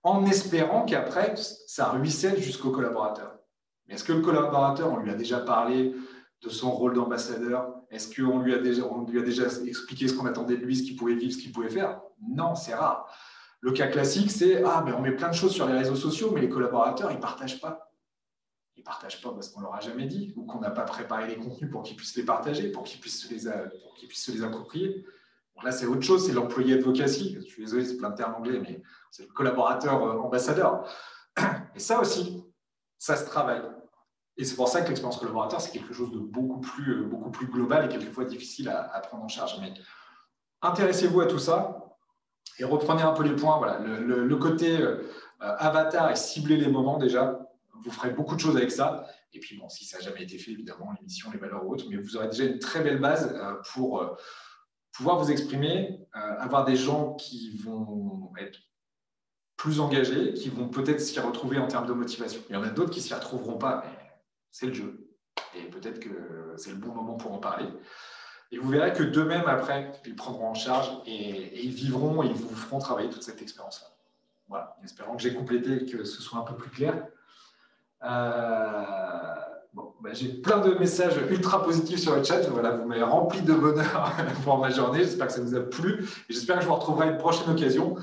en espérant qu'après, ça ruisselle jusqu'aux collaborateurs. Mais est-ce que le collaborateur, on lui a déjà parlé de son rôle d'ambassadeur? Est-ce qu'on lui a déjà expliqué ce qu'on attendait de lui, ce qu'il pouvait vivre, ce qu'il pouvait faire? Non, c'est rare. Le cas classique, c'est « Ah, mais on met plein de choses sur les réseaux sociaux, mais les collaborateurs, ils ne partagent pas. » Ils ne partagent pas parce qu'on ne leur a jamais dit ou qu'on n'a pas préparé les contenus pour qu'ils puissent les partager, pour qu'ils puissent se les approprier. Donc là, c'est autre chose, c'est l'employé advocacy. Je suis désolé, c'est plein de termes anglais, mais c'est le collaborateur ambassadeur. Et ça aussi, ça se travaille. Et c'est pour ça que l'expérience collaborateur, c'est quelque chose de beaucoup plus global et quelquefois difficile à prendre en charge. Mais intéressez-vous à tout ça et reprenez un peu les points. Voilà, le côté avatar et cibler les moments déjà, vous ferez beaucoup de choses avec ça. Et puis bon, si ça n'a jamais été fait, évidemment, l'émission, les valeurs ou autres, mais vous aurez déjà une très belle base pour pouvoir vous exprimer, avoir des gens qui vont être plus engagés, qui vont peut-être s'y retrouver en termes de motivation. Il y en a d'autres qui ne s'y retrouveront pas, mais c'est le jeu. Et peut-être que c'est le bon moment pour en parler. Et vous verrez que d'eux-mêmes, après, ils prendront en charge et ils vivront et ils vous feront travailler toute cette expérience-là. Voilà, en espérant que j'ai complété et que ce soit un peu plus clair. J'ai plein de messages ultra positifs sur le chat. Voilà, vous m'avez rempli de bonheur pour ma journée. J'espère que ça vous a plu. Et j'espère que je vous retrouverai à une prochaine occasion.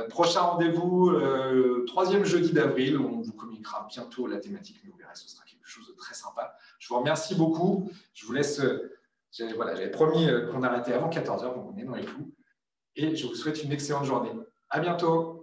Prochain rendez-vous, 3e jeudi d'avril. On vous communiquera bientôt la thématique, mais vous verrez, ce sera quelque chose de très sympa. Je vous remercie beaucoup. Je vous laisse. J'avais promis qu'on arrêtait avant 14h, donc on est dans les clous. Et je vous souhaite une excellente journée. À bientôt.